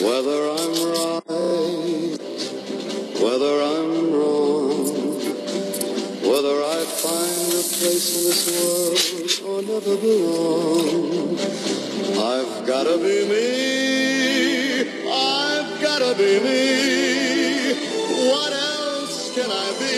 Whether I'm right, whether I'm wrong, whether I find a place in this world or never belong, I've gotta be me, I've gotta be me. What else can I be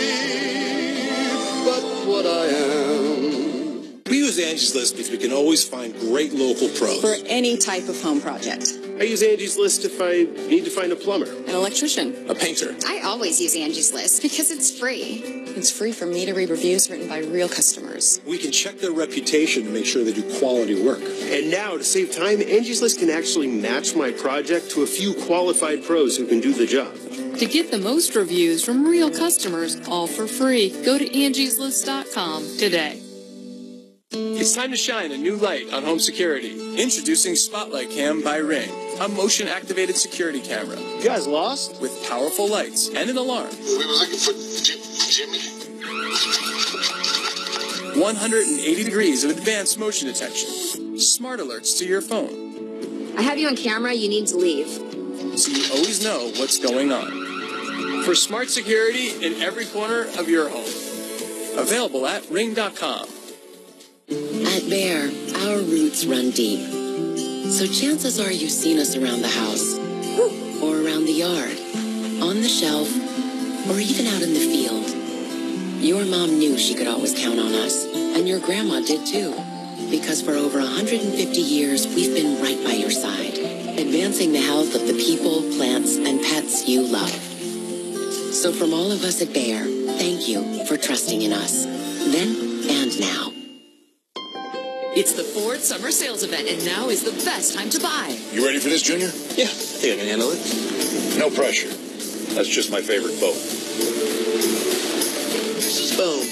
but what I am? We use Angie's List because we can always find great local pros. For any type of home project. I use Angie's List if I need to find a plumber, An electrician. a painter. I always use Angie's List because it's free. It's free for me to read reviews written by real customers. We can check their reputation to make sure they do quality work. And now, to save time, Angie's List can actually match my project to a few qualified pros who can do the job. To get the most reviews from real customers, all for free, go to angieslist.com today. It's time to shine a new light on home security. Introducing Spotlight Cam by Ring, a motion-activated security camera. You guys lost? With powerful lights and an alarm. We were looking for Jimmy. 180 degrees of advanced motion detection. Smart alerts to your phone. I have you on camera, you need to leave. So you always know what's going on. For smart security in every corner of your home. Available at ring.com. At Bear, our roots run deep. So chances are you've seen us around the house, or around the yard, on the shelf, or even out in the field. Your mom knew she could always count on us, and your grandma did too. Because for over 150 years, we've been right by your side, advancing the health of the people, plants, and pets you love. So from all of us at Bayer, thank you for trusting in us, then and now. It's the Ford Summer Sales Event, and now is the best time to buy. You ready for this, Junior? Yeah, I think I can handle it. No pressure. That's just my favorite boat. Boom.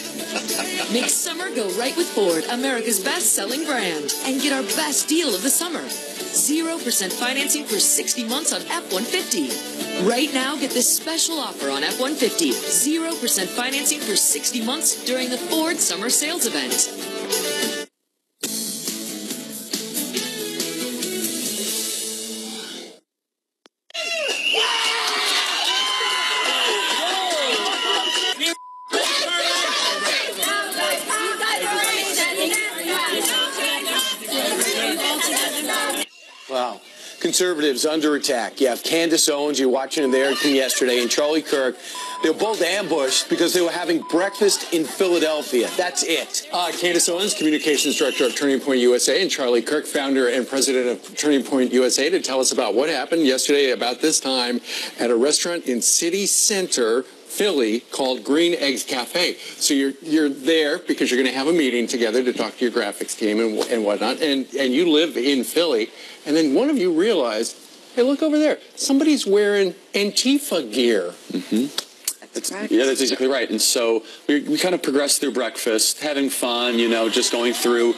Make summer go right with Ford, America's best-selling brand. And get our best deal of the summer. 0% financing for 60 months on F-150. Right now, get this special offer on F-150. 0% financing for 60 months during the Ford Summer Sales Event. Wow. Conservatives under attack. You have Candace Owens, you're watching there from yesterday, and Charlie Kirk. They were both ambushed because they were having breakfast in Philadelphia. That's it. Candace Owens, Communications Director of Turning Point USA, and Charlie Kirk, Founder and President of Turning Point USA, to tell us about what happened yesterday about this time at a restaurant in City Center, Philly, called Green Eggs Cafe. So you're there because you're going to have a meeting together to talk to your graphics team and whatnot, and you live in Philly, and then one of you realized, hey, look over there, somebody's wearing Antifa gear. Mm-hmm. Yeah, that's exactly right. And so we kind of progressed through breakfast, having fun, just going through,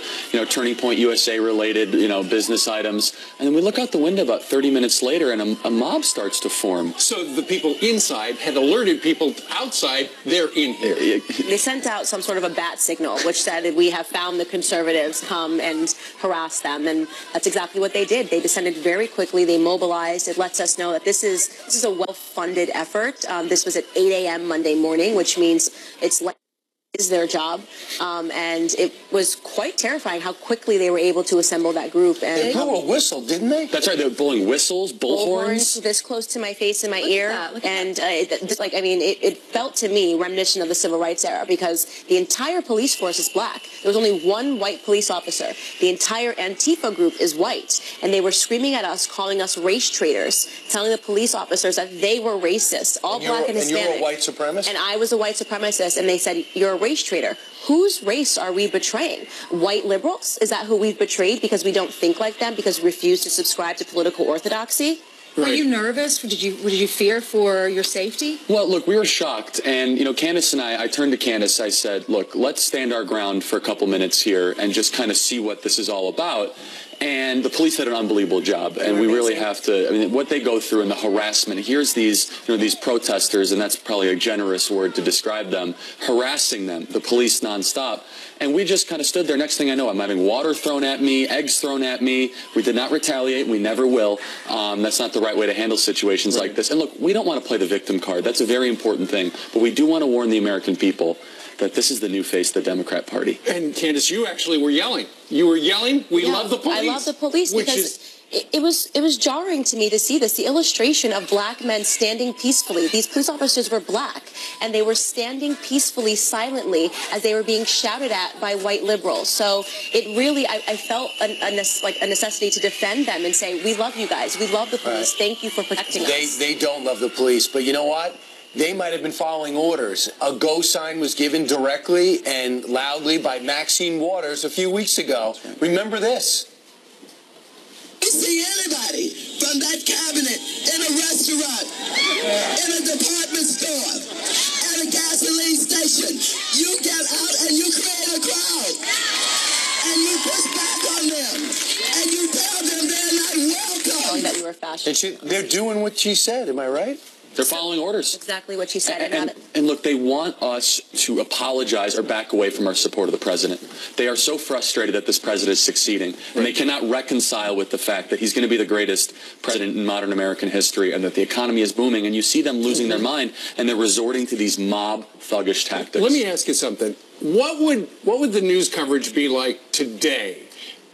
Turning Point USA related, business items. And then we look out the window about 30 minutes later and a mob starts to form. So the people inside had alerted people outside they're in here. They sent out some sort of a bat signal, which said we have found the conservatives, come and harass them. And that's exactly what they did. They descended very quickly. They mobilized. It lets us know that this is a well-funded effort. This was at 8 a.m. Monday morning, which means it's is their job, and it was quite terrifying how quickly they were able to assemble that group. And they blew a whistle, didn't they? That's right. They were blowing whistles, bullhorns, this close to my face and my ear, and it felt to me reminiscent of the Civil Rights era because the entire police force is black. There was only one white police officer. The entire Antifa group is white, and they were screaming at us, calling us race traitors, telling the police officers that they were racist, all black and Hispanic. And you were a white supremacist? And I was a white supremacist, and they said, you're a race traitor. Whose race are we betraying? White liberals? Is that who we've betrayed because we don't think like them, because we refuse to subscribe to political orthodoxy? Right. Were you nervous? Did you fear for your safety? Well, look, we were shocked. And, Candace and I turned to Candace. I said, look, let's stand our ground for a couple minutes here and just kind of see what this is all about. And the police did an unbelievable job, and we really have to. I mean, what they go through and the harassment. Here's these, these protesters, and that's probably a generous word to describe them, harassing them, the police nonstop. And we just kind of stood there. Next thing I know, I'm having water thrown at me, eggs thrown at me. We did not retaliate. We never will. That's not the right way to handle situations like this. And look, we don't want to play the victim card. That's a very important thing. But we do want to warn the American people that this is the new face of the Democrat Party. And Candace, you actually were yelling. You were yelling, we love the police. I love the police because it was jarring to me to see this, the illustration of black men standing peacefully. These police officers were black, and they were standing peacefully, silently, as they were being shouted at by white liberals. So it really, I felt a necessity to defend them and say, we love you guys. We love the police. Right. Thank you for protecting us. They don't love the police, but you know what? They might have been following orders. A go sign was given directly and loudly by Maxine Waters a few weeks ago. Remember this. You see anybody from that cabinet in a restaurant, in a department store, at a gasoline station, you get out and you create a crowd. And you push back on them. And you tell them they're not welcome. That you were fashioned. And they're doing what she said, am I right? They're following orders. Exactly what she said. And look, they want us to apologize or back away from our support of the president. They are so frustrated that this president is succeeding, and they cannot reconcile with the fact that he's going to be the greatest president in modern American history and that the economy is booming, and you see them losing their mind, and they're resorting to these mob thuggish tactics. Let me ask you something. What would the news coverage be like today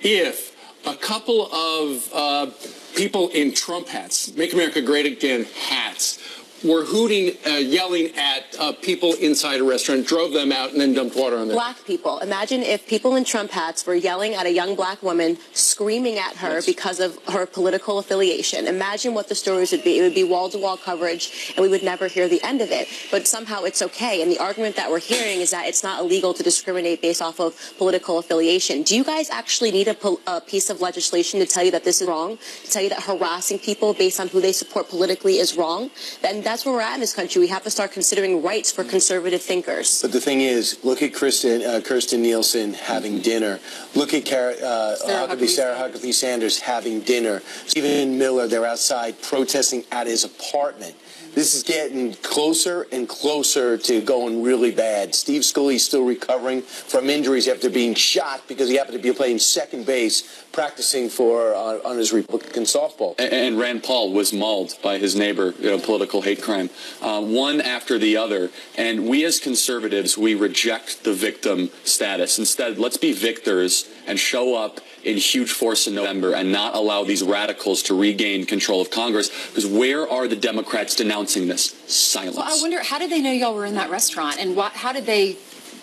if a couple of people in Trump hats, Make America Great Again hats, were hooting, yelling at people inside a restaurant, drove them out, and then dumped water on them? Black people. Imagine if people in Trump hats were yelling at a young black woman, screaming at her because of her political affiliation. Imagine what the stories would be. It would be wall-to-wall coverage, and we would never hear the end of it. But somehow it's okay. And the argument that we're hearing is that it's not illegal to discriminate based off of political affiliation. Do you guys actually need a piece of legislation to tell you that this is wrong? To tell you that harassing people based on who they support politically is wrong? Then that's where we're at in this country. We have to start considering rights for conservative thinkers. But the thing is, look at Kirsten Nielsen having dinner. Look at Sarah Huckabee Sanders having dinner. Stephen Miller, they're outside protesting at his apartment. This is getting closer and closer to going really bad. Steve Scully is still recovering from injuries after being shot because he happened to be playing second base, practicing for on his Republican softball. And Rand Paul was mauled by his neighbor, political hate crime, one after the other. And we as conservatives, we reject the victim status. Instead, let's be victors and show up in huge force in November and not allow these radicals to regain control of Congress. Because where are the Democrats denouncing this? Silence. Well, I wonder, how did they know y'all were in that restaurant? And how did they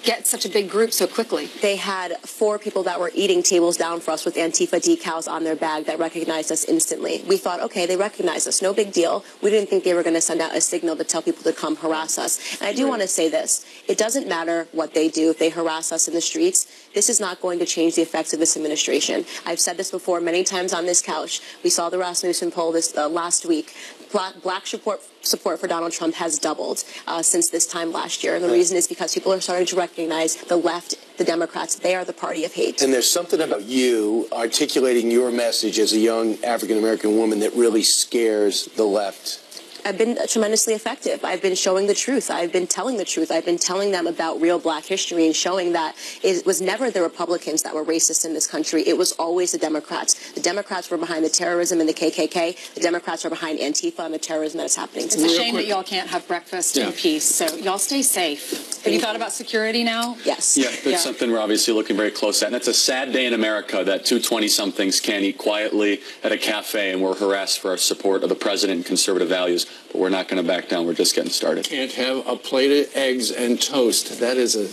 get such a big group so quickly? They had 4 people that were eating tables down for us with Antifa decals on their bag that recognized us instantly. We thought, okay, they recognize us, no big deal. We didn't think they were going to send out a signal to tell people to come harass us. And I do want to say this. It doesn't matter what they do if they harass us in the streets. This is not going to change the effects of this administration. I've said this before many times on this couch. We saw the Rasmussen poll this last week. Black support for Donald Trump has doubled since this time last year. And the reason is because people are starting to recognize the left, the Democrats, they are the party of hate. And there's something about you articulating your message as a young African-American woman that really scares the left. I've been tremendously effective. I've been showing the truth. I've been telling the truth. I've been telling them about real black history and showing that it was never the Republicans that were racist in this country. It was always the Democrats. The Democrats were behind the terrorism and the KKK. The Democrats are behind Antifa and the terrorism that is happening today. It's a shame that y'all can't have breakfast in peace. So y'all stay safe. Have you thought about security now? Yes. Yeah, that's something we're obviously looking very close at. And it's a sad day in America that 2 20-somethings can't eat quietly at a cafe and we're harassed for our support of the president and conservative values. But we're not going to back down. We're just getting started. Can't have a plate of eggs and toast. That is a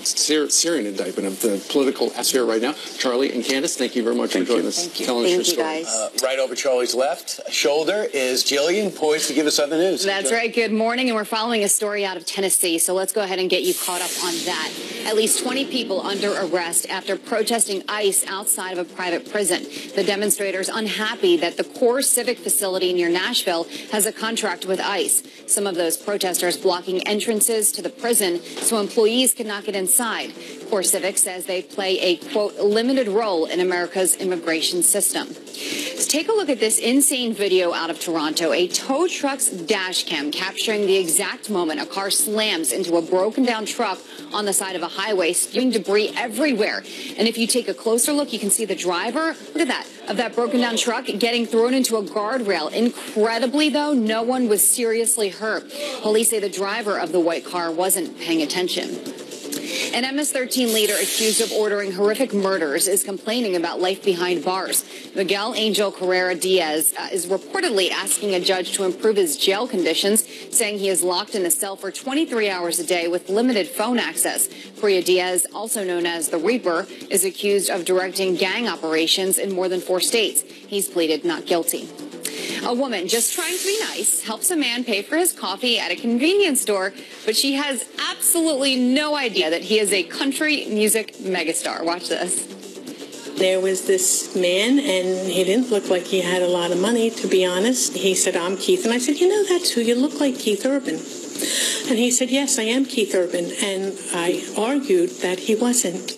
searing indictment of the political atmosphere right now. Charlie and Candace, thank you very much for joining us. Telling us your story. Guys. Right over Charlie's left shoulder is Jillian, poised to give us other news. That's right. Good morning, and we're following a story out of Tennessee, so let's go ahead and get you caught up on that. At least 20 people under arrest after protesting ICE outside of a private prison. The demonstrators unhappy that the core civic facility near Nashville has a contract with ICE. Some of those protesters blocking entrances to the prison so employees could not get inside inside. CoreCivic says they play a, quote, limited role in America's immigration system. Let's take a look at this insane video out of Toronto. A tow truck's dash cam capturing the exact moment a car slams into a broken down truck on the side of a highway, spewing debris everywhere. And if you take a closer look, you can see the driver, look at that, of that broken down truck getting thrown into a guardrail. Incredibly, though, no one was seriously hurt. Police say the driver of the white car wasn't paying attention. An MS-13 leader accused of ordering horrific murders is complaining about life behind bars. Miguel Angel Carrera Diaz is reportedly asking a judge to improve his jail conditions, saying he is locked in a cell for 23 hours a day with limited phone access. Correa Diaz, also known as the Reaper, is accused of directing gang operations in more than 4 states. He's pleaded not guilty. A woman just trying to be nice helps a man pay for his coffee at a convenience store, but she has absolutely no idea that he is a country music megastar. Watch this. There was this man, and he didn't look like he had a lot of money, to be honest. He said, "I'm Keith." And I said, "You know, that's who you look like, Keith Urban." And he said, "Yes, I am Keith Urban." And I argued that he wasn't.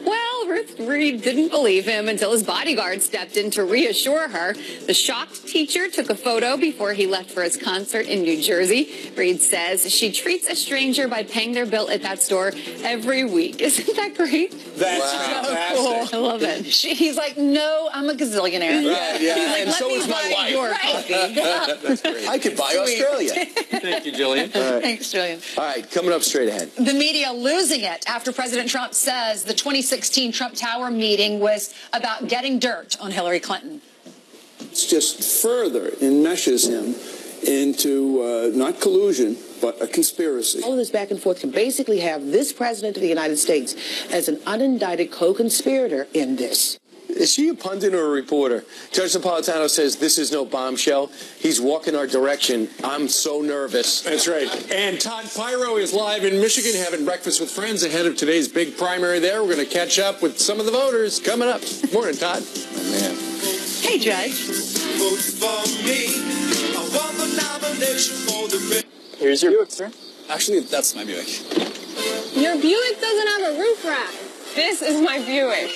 Well, Ruth Reed didn't believe him until his bodyguard stepped in to reassure her. The shocked teacher took a photo before he left for his concert in New Jersey. Reed says she treats a stranger by paying their bill at that store every week. Isn't that great? That's so cool. I love it. He's like, no, I'm a gazillionaire. Right, yeah. He's like, And so is my wife. Your coffee. That's great. I could buy Australia. Thank you, Jillian. All right. Thanks, Julian. All right, coming up straight ahead. The media losing it after President Trump says the 2016 Trump Tower meeting was about getting dirt on Hillary Clinton. It just further enmeshes him into not collusion, but a conspiracy. All of this back and forth can basically have this president of the United States as an unindicted co-conspirator in this. Is she a pundit or a reporter? Judge Napolitano says this is no bombshell. He's walking our direction. I'm so nervous. That's right. And Todd Pyro is live in Michigan having breakfast with friends ahead of today's big primary there. We're going to catch up with some of the voters coming up. Morning, Todd. Oh, man. Hey, Judge. Vote for me. I want the nomination for the... Here's your Buick, sir. Actually, that's my Buick. Your Buick doesn't have a roof rack. This is my Buick.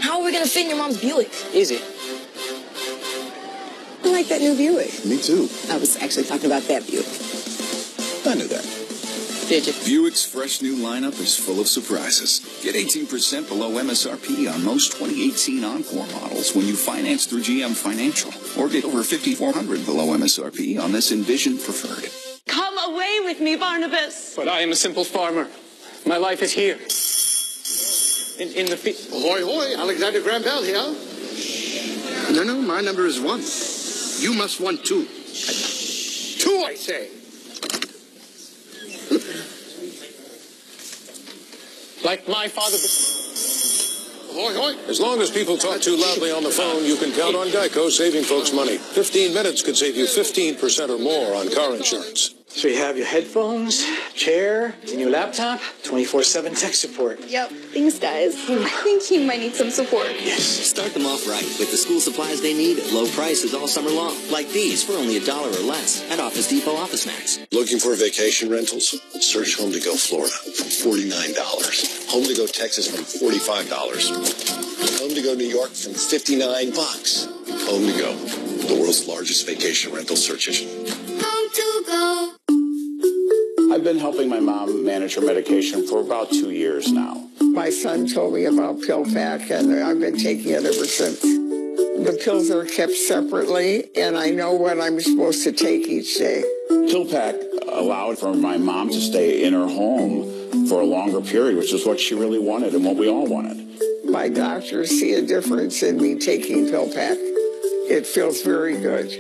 How are we going to fit in your mom's Buick? Easy. I like that new Buick. Me too. I was actually talking about that Buick. I knew that. Did you? Buick's fresh new lineup is full of surprises. Get 18% below MSRP on most 2018 Encore models when you finance through GM Financial. Or get over $5,400 below MSRP on this Envision Preferred. Come away with me, Barnabas. But I am a simple farmer. My life is here. In the field. Ahoy, hoy, Alexander Graham Bell here. No, my number is 1. You must want 2. 2, I say. Like my father. Ahoy, hoy. As long as people talk too loudly on the phone, you can count on Geico saving folks money. 15 minutes could save you 15% or more on car insurance. So you have your headphones, chair, and your laptop, 24/7 tech support. Yep. Thanks, guys. I think you might need some support. Yes. Start them off right with the school supplies they need at low prices all summer long. Like these for only $1 or less at Office Depot Office Max. Looking for vacation rentals? Search Home to Go Florida from $49. Home to Go Texas from $45. Home to Go New York from $59. Home to Go, the world's largest vacation rental search engine. Home to Go. I've been helping my mom manage her medication for about 2 years now. My son told me about PillPack, and I've been taking it ever since. The pills are kept separately, and I know what I'm supposed to take each day. PillPack allowed for my mom to stay in her home for a longer period, which is what she really wanted and what we all wanted. My doctors see a difference in me taking PillPack. It feels very good.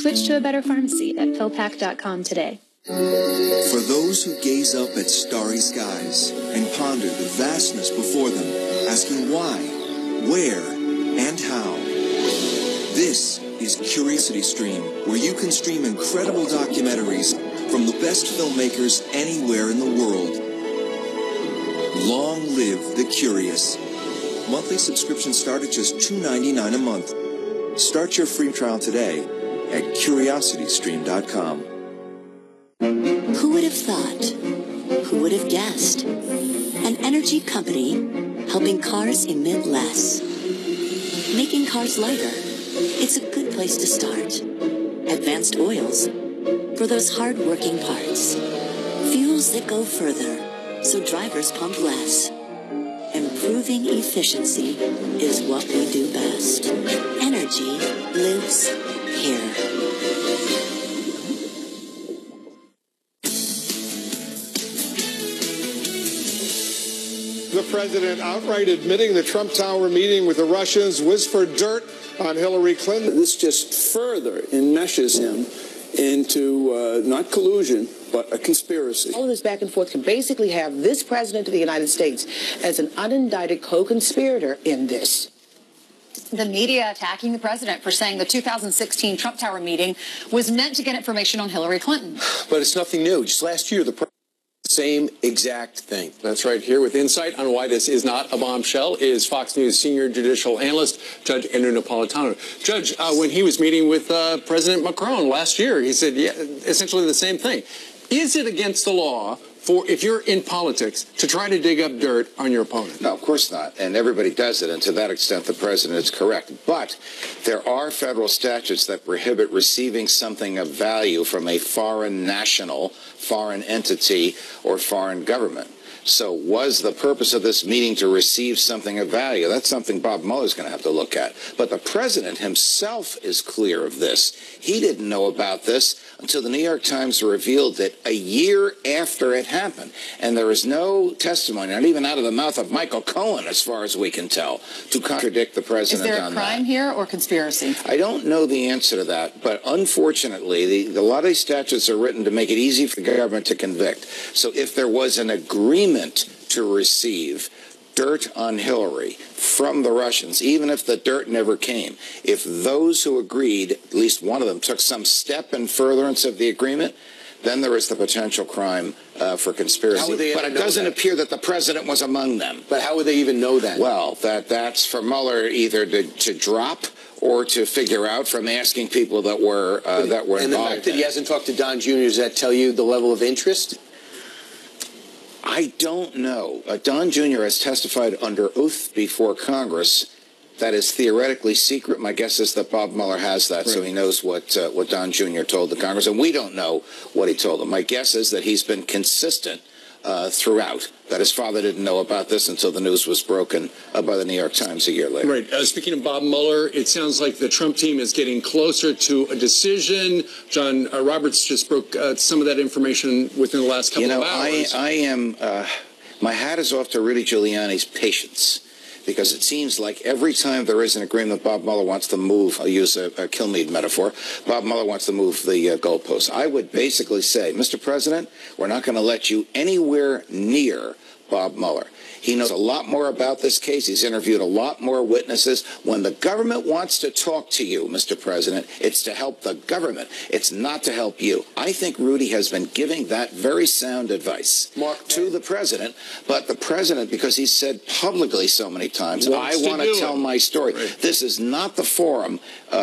Switch to a better pharmacy at PillPack.com today. For those who gaze up at starry skies and ponder the vastness before them, asking why, where, and how. This is Curiosity Stream, where you can stream incredible documentaries from the best filmmakers anywhere in the world. Long live the curious. Monthly subscriptions start at just $2.99 a month. Start your free trial today at CuriosityStream.com. Who would have thought? Who would have guessed? an energy company helping cars emit less. Making cars lighter, it's a good place to start. Advanced oils, for those hard-working parts. Fuels that go further, so drivers pump less. Improving efficiency is what we do best. Energy lives here. The president outright admitting the Trump Tower meeting with the Russians was for dirt on Hillary Clinton. This just further enmeshes him into not collusion, but a conspiracy. All of this back and forth can basically have this president of the United States as an unindicted co-conspirator in this. The media attacking the president for saying the 2016 Trump Tower meeting was meant to get information on Hillary Clinton. But it's nothing new. Just last year, the same exact thing. That's right. Here with insight on why this is not a bombshell is Fox News senior judicial analyst Judge Andrew Napolitano. Judge, when he was meeting with President Macron last year, he said essentially the same thing. Is it against the law for, if you're in politics, to try to dig up dirt on your opponent? No, of course not. And everybody does it. And to that extent, the president is correct. But there are federal statutes that prohibit receiving something of value from a foreign national, foreign entity, or foreign government. So was the purpose of this meeting to receive something of value? That's something Bob Mueller's going to have to look at. But the president himself is clear of this. He didn't know about this until the New York Times revealed it a year after it happened. And there is no testimony, not even out of the mouth of Michael Cohen, as far as we can tell, to contradict the president on that. Is there a crime here or conspiracy? I don't know the answer to that, but unfortunately, a lot of these statutes are written to make it easy for the government to convict. So if there was an agreement to receive dirt on Hillary from the Russians, even if the dirt never came, if those who agreed, at least one of them, took some step in furtherance of the agreement, then there is the potential crime for conspiracy. But it doesn't appear that the president was among them. But how would they even know that? Well, that's for Mueller either to drop or to figure out from asking people that were involved. And the fact that he hasn't talked to Don Jr., does that tell you the level of interest? I don't know. Don Jr. has testified under oath before Congress. That is theoretically secret. My guess is that Bob Mueller has that, so he knows what Don Jr. told the Congress, and we don't know what he told them. My guess is that he's been consistent throughout, that his father didn't know about this until the news was broken by the New York Times a year later. Right. Speaking of Bob Mueller, it sounds like the Trump team is getting closer to a decision. John Roberts just broke some of that information within the last couple of hours. I am, my hat is off to Rudy Giuliani's patience, because it seems like every time there is an agreement, Bob Mueller wants to move, I'll use a Kilmeade metaphor, Bob Mueller wants to move the goalposts. I would basically say, Mr. President, we're not going to let you anywhere near Bob Mueller. He knows a lot more about this case. He's interviewed a lot more witnesses. When the government wants to talk to you, Mr. President, it's to help the government. It's not to help you. I think Rudy has been giving that very sound advice to the president. But the president, because he's said publicly so many times, I want to tell my story. Right. This is not the forum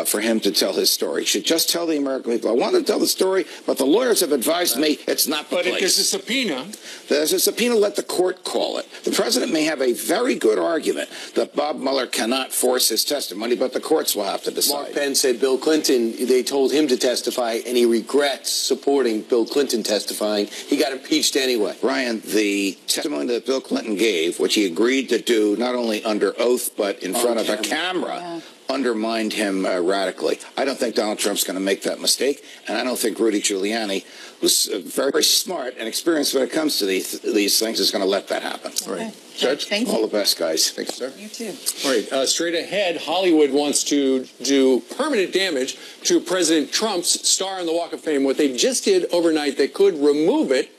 for him to tell his story. He should just tell the American people, I want to tell the story, but the lawyers have advised me it's not the place. But if there's a subpoena... There's a subpoena, let the court call it. The president may have a very good argument that Bob Mueller cannot force his testimony, but the courts will have to decide. Mark Penn said Bill Clinton, they told him to testify, and he regrets supporting Bill Clinton testifying. He got impeached anyway. Ryan, the testimony that Bill Clinton gave, which he agreed to do not only under oath but in front of a camera, undermined him radically. I don't think Donald Trump's going to make that mistake, and I don't think Rudy Giuliani, who's very, very smart and experienced when it comes to these things, is going to let that happen. Okay. Right. Judge, thank you. All the best, guys. Thanks, sir. You too. All right, straight ahead, Hollywood wants to do permanent damage to President Trump's star on the Walk of Fame. What they just did overnight, they could remove it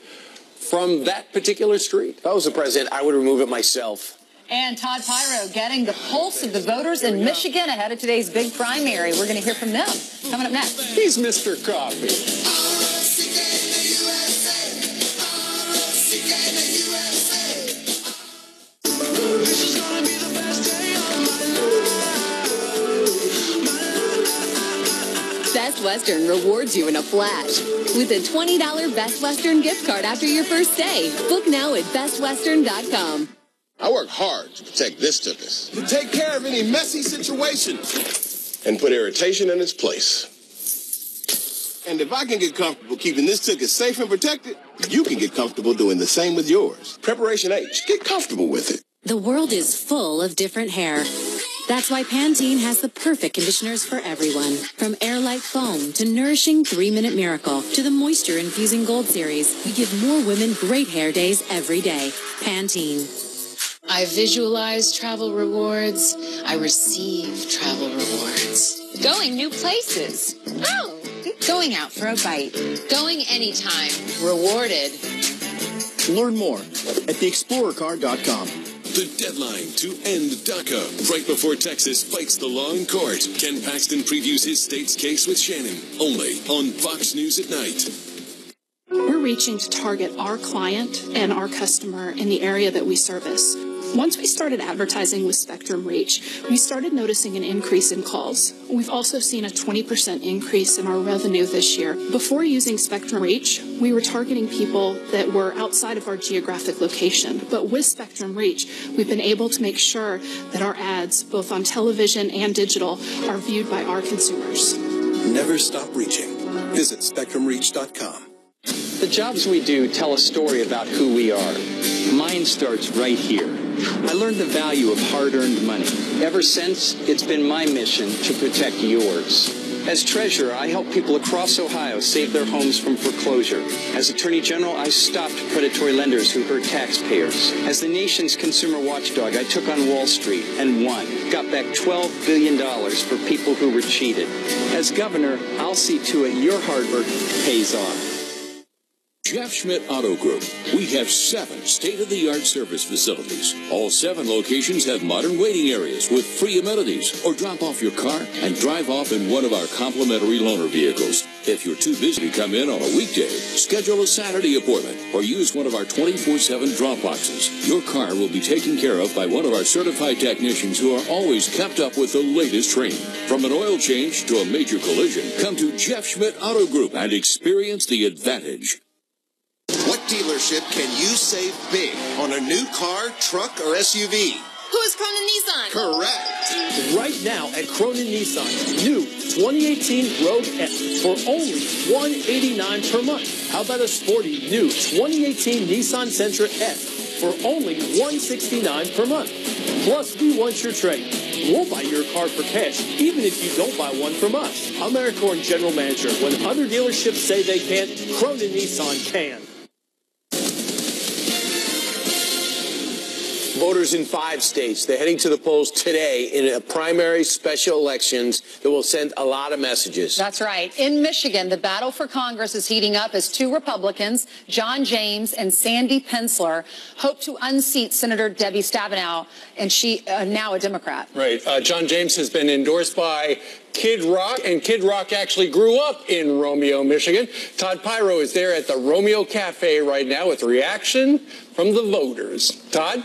from that particular street. If I was the president, I would remove it myself. And Todd Pyro getting the pulse of the voters in Michigan ahead of today's big primary. We're going to hear from them coming up next. He's Mr. Coffee. Best Western rewards you in a flash with a $20 Best Western gift card after your first stay. Book now at bestwestern.com. I work hard to protect this tuchus. To take care of any messy situation. And put irritation in its place. And if I can get comfortable keeping this tuchus safe and protected, you can get comfortable doing the same with yours. Preparation H. Get comfortable with it. The world is full of different hair. That's why Pantene has the perfect conditioners for everyone. From Airlight Foam to nourishing 3-Minute Miracle to the moisture-infusing Gold Series, we give more women great hair days every day. Pantene. I visualize travel rewards. I receive travel rewards. Going new places. Oh, Going out for a bite. going anytime. Rewarded. Learn more at theexplorercar.com. The deadline to end DACA. Right before Texas fights the law in court, Ken Paxton previews his state's case with Shannon, only on Fox News at Night. We're reaching to target our client and our customer in the area that we service. Once we started advertising with Spectrum Reach, we started noticing an increase in calls. We've also seen a 20% increase in our revenue this year. Before using Spectrum Reach, we were targeting people that were outside of our geographic location. But with Spectrum Reach, we've been able to make sure that our ads, both on television and digital, are viewed by our consumers. Never stop reaching. Visit SpectrumReach.com. The jobs we do tell a story about who we are. Mine starts right here. I learned the value of hard-earned money. Ever since, it's been my mission to protect yours. As treasurer, I help people across Ohio save their homes from foreclosure. As Attorney General, I stopped predatory lenders who hurt taxpayers. As the nation's consumer watchdog, I took on Wall Street and won. Got back $12 billion for people who were cheated. As governor, I'll see to it your hard work pays off. Jeff Schmidt Auto Group. We have 7 state-of-the-art service facilities. All 7 locations have modern waiting areas with free amenities. Or drop off your car and drive off in one of our complimentary loaner vehicles. If you're too busy to come in on a weekday, schedule a Saturday appointment or use one of our 24/7 drop boxes. Your car will be taken care of by one of our certified technicians who are always kept up with the latest training. From an oil change to a major collision, come to Jeff Schmidt Auto Group and experience the advantage. What dealership can you save big on a new car, truck, or SUV? Who is Cronin Nissan? Correct. Right now at Cronin Nissan, new 2018 Rogue F for only $189 per month. How about a sporty new 2018 Nissan Sentra F for only $169 per month? Plus, we want your trade. We'll buy your car for cash, even if you don't buy one from us. I'm Eric Horn, General Manager. When other dealerships say they can't, Cronin Nissan can. Voters in 5 states, they're heading to the polls today in a primary special elections that will send a lot of messages. That's right. In Michigan, the battle for Congress is heating up as 2 Republicans, John James and Sandy Pensler, hope to unseat Senator Debbie Stabenow, and she now a Democrat. Right. John James has been endorsed by Kid Rock, and Kid Rock actually grew up in Romeo, Michigan. Todd Pyro is there at the Romeo Cafe right now with reaction from the voters. Todd?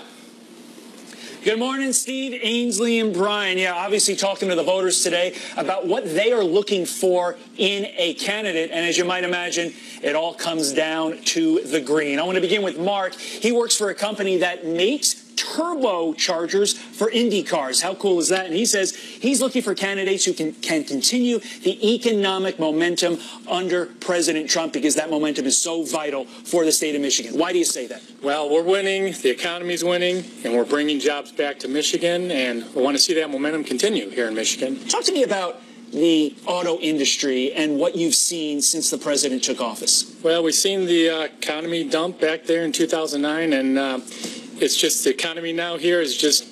Good morning, Steve, Ainsley, and Brian. Yeah, obviously talking to the voters today about what they are looking for in a candidate. And as you might imagine, it all comes down to the green. I want to begin with Mark. He works for a company that makes turbochargers for Indy cars. How cool is that? And he says he's looking for candidates who can continue the economic momentum under President Trump, because that momentum is so vital for the state of Michigan. Why do you say that? Well, we're winning, the economy's winning, and we're bringing jobs back to Michigan, and we want to see that momentum continue here in Michigan. Talk to me about the auto industry and what you've seen since the president took office. Well, we've seen the economy dump back there in 2009, and it's just the economy now here is just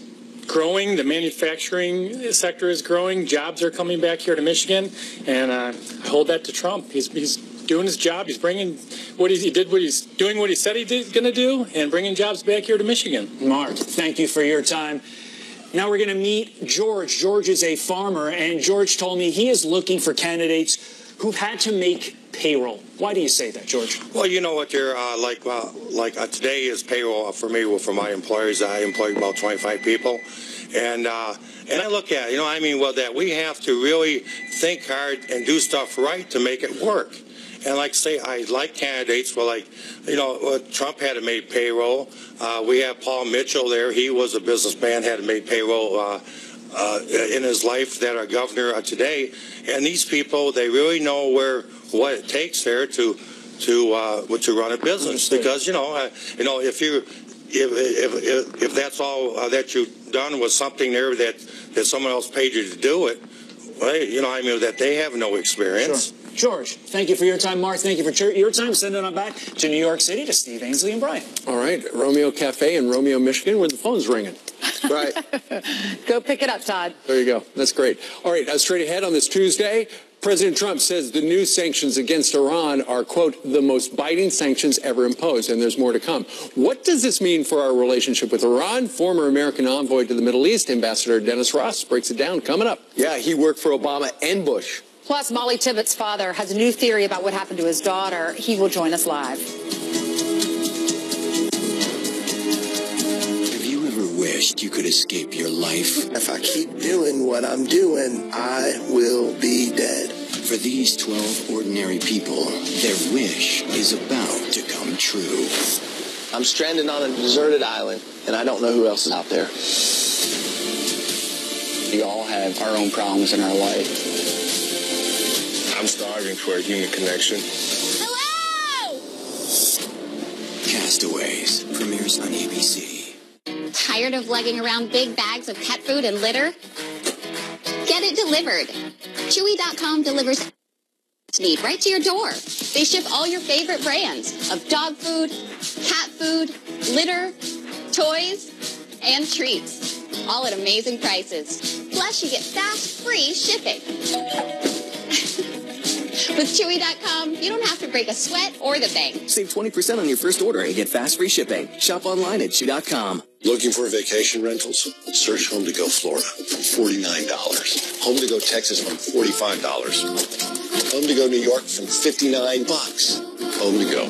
growing. The manufacturing sector is growing. Jobs are coming back here to Michigan, and I hold that to Trump. He's doing his job. He's bringing what he did. What he's doing. What he said he's going to do, and bringing jobs back here to Michigan. Mark, thank you for your time. Now we're going to meet George. George is a farmer, and George told me he is looking for candidates who've had to make payroll. Why do you say that, George? Well, you know what, you're today is payroll for me. For my employers, I employ about 25 people, And I look at it, that we have to really think hard and do stuff right to make it work. And like say, I like candidates, Trump had to make payroll. We have Paul Mitchell there. He was a businessman, had to make payroll in his life that are governor today. And these people, they really know what it takes there to run a business. Because if that's all that you've done was something there that someone else paid you to do it, that they have no experience. Sure. George, thank you for your time. Mark, thank you for your time. Send it on back to New York City to Steve Ainsley and Brian. All right, Romeo Cafe in Romeo, Michigan, where the phone's ringing. Right. Go pick it up, Todd. There you go. That's great. All right, straight ahead on this Tuesday, President Trump says the new sanctions against Iran are, quote, the most biting sanctions ever imposed, and there's more to come. What does this mean for our relationship with Iran? Former American envoy to the Middle East, Ambassador Dennis Ross, breaks it down. Coming up. Yeah, he worked for Obama and Bush. Plus, Molly Tibbetts' father has a new theory about what happened to his daughter. He will join us live. Have you ever wished you could escape your life? If I keep doing what I'm doing, I will be dead. For these 12 ordinary people, their wish is about to come true. I'm stranded on a deserted island, and I don't know who else is out there. We all have our own problems in our life. I'm starving for a human connection. Hello! Castaways premieres on ABC. Tired of lugging around big bags of pet food and litter? Get it delivered. Chewy.com delivers need right to your door. They ship all your favorite brands of dog food, cat food, litter, toys, and treats. All at amazing prices. Plus, you get fast, free shipping. With Chewy.com, you don't have to break a sweat or the bank. Save 20% on your first order and get fast free shipping. Shop online at Chewy.com. Looking for vacation rentals? Search Home to Go Florida from $49. Home to Go Texas from $45. Home to Go New York from $59. Home to Go,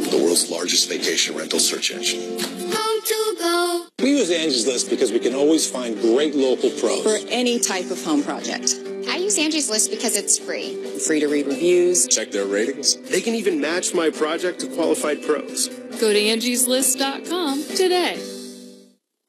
the world's largest vacation rental search engine. Home to Go. We use Angie's List because we can always find great local pros. For any type of home project. I use Angie's List because it's free. Free to read reviews. Check their ratings. They can even match my project to qualified pros. Go to angieslist.com today.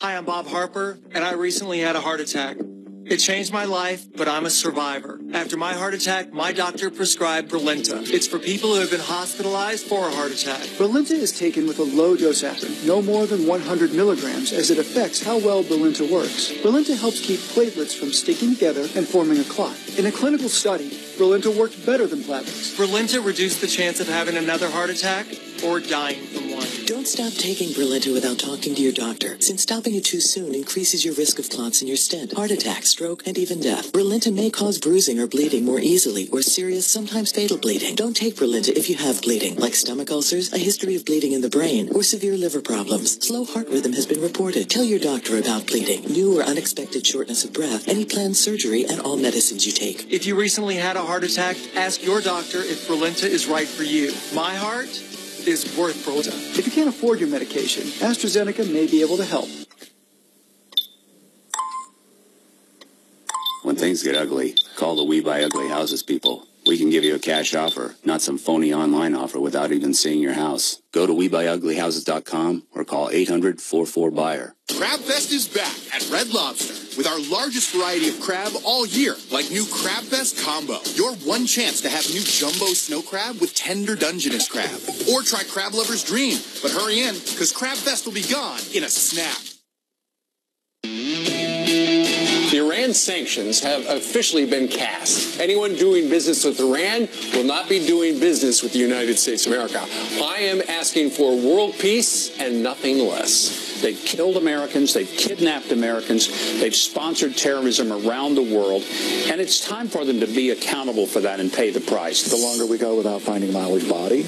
Hi, I'm Bob Harper, and I recently had a heart attack. It changed my life, but I'm a survivor. After my heart attack, my doctor prescribed Brilinta. It's for people who have been hospitalized for a heart attack. Brilinta is taken with a low dose heparin, no more than 100 milligrams, as it affects how well Brilinta works. Brilinta helps keep platelets from sticking together and forming a clot. In a clinical study, Brilinta worked better than Plavix. Brilinta reduced the chance of having another heart attack or dying from one. Don't stop taking Brilinta without talking to your doctor, since stopping it too soon increases your risk of clots in your stent, heart attack, stroke, and even death. Brilinta may cause bruising or bleeding more easily, or serious, sometimes fatal bleeding. Don't take Brilinta if you have bleeding, like stomach ulcers, a history of bleeding in the brain, or severe liver problems. Slow heart rhythm has been reported. Tell your doctor about bleeding, new or unexpected shortness of breath, any planned surgery, and all medicines you take. If you recently had a heart attack, ask your doctor if Brilinta is right for you. My heart is worth Brilinta. If you can't afford your medication, AstraZeneca may be able to help. When things get ugly, call the We Buy Ugly Houses people. We can give you a cash offer, not some phony online offer without even seeing your house. Go to WeBuyUglyHouses.com or call 800-44-BUYER. Crab Fest is back at Red Lobster with our largest variety of crab all year, like new Crab Fest Combo. Your one chance to have new jumbo snow crab with tender Dungeness crab. Or try Crab Lover's Dream. But hurry in, because Crab Fest will be gone in a snap. The Iran sanctions have officially been cast. Anyone doing business with Iran will not be doing business with the United States of America. I am asking for world peace and nothing less. They've killed Americans, they've kidnapped Americans, they've sponsored terrorism around the world, and it's time for them to be accountable for that and pay the price. The longer we go without finding Molly's body,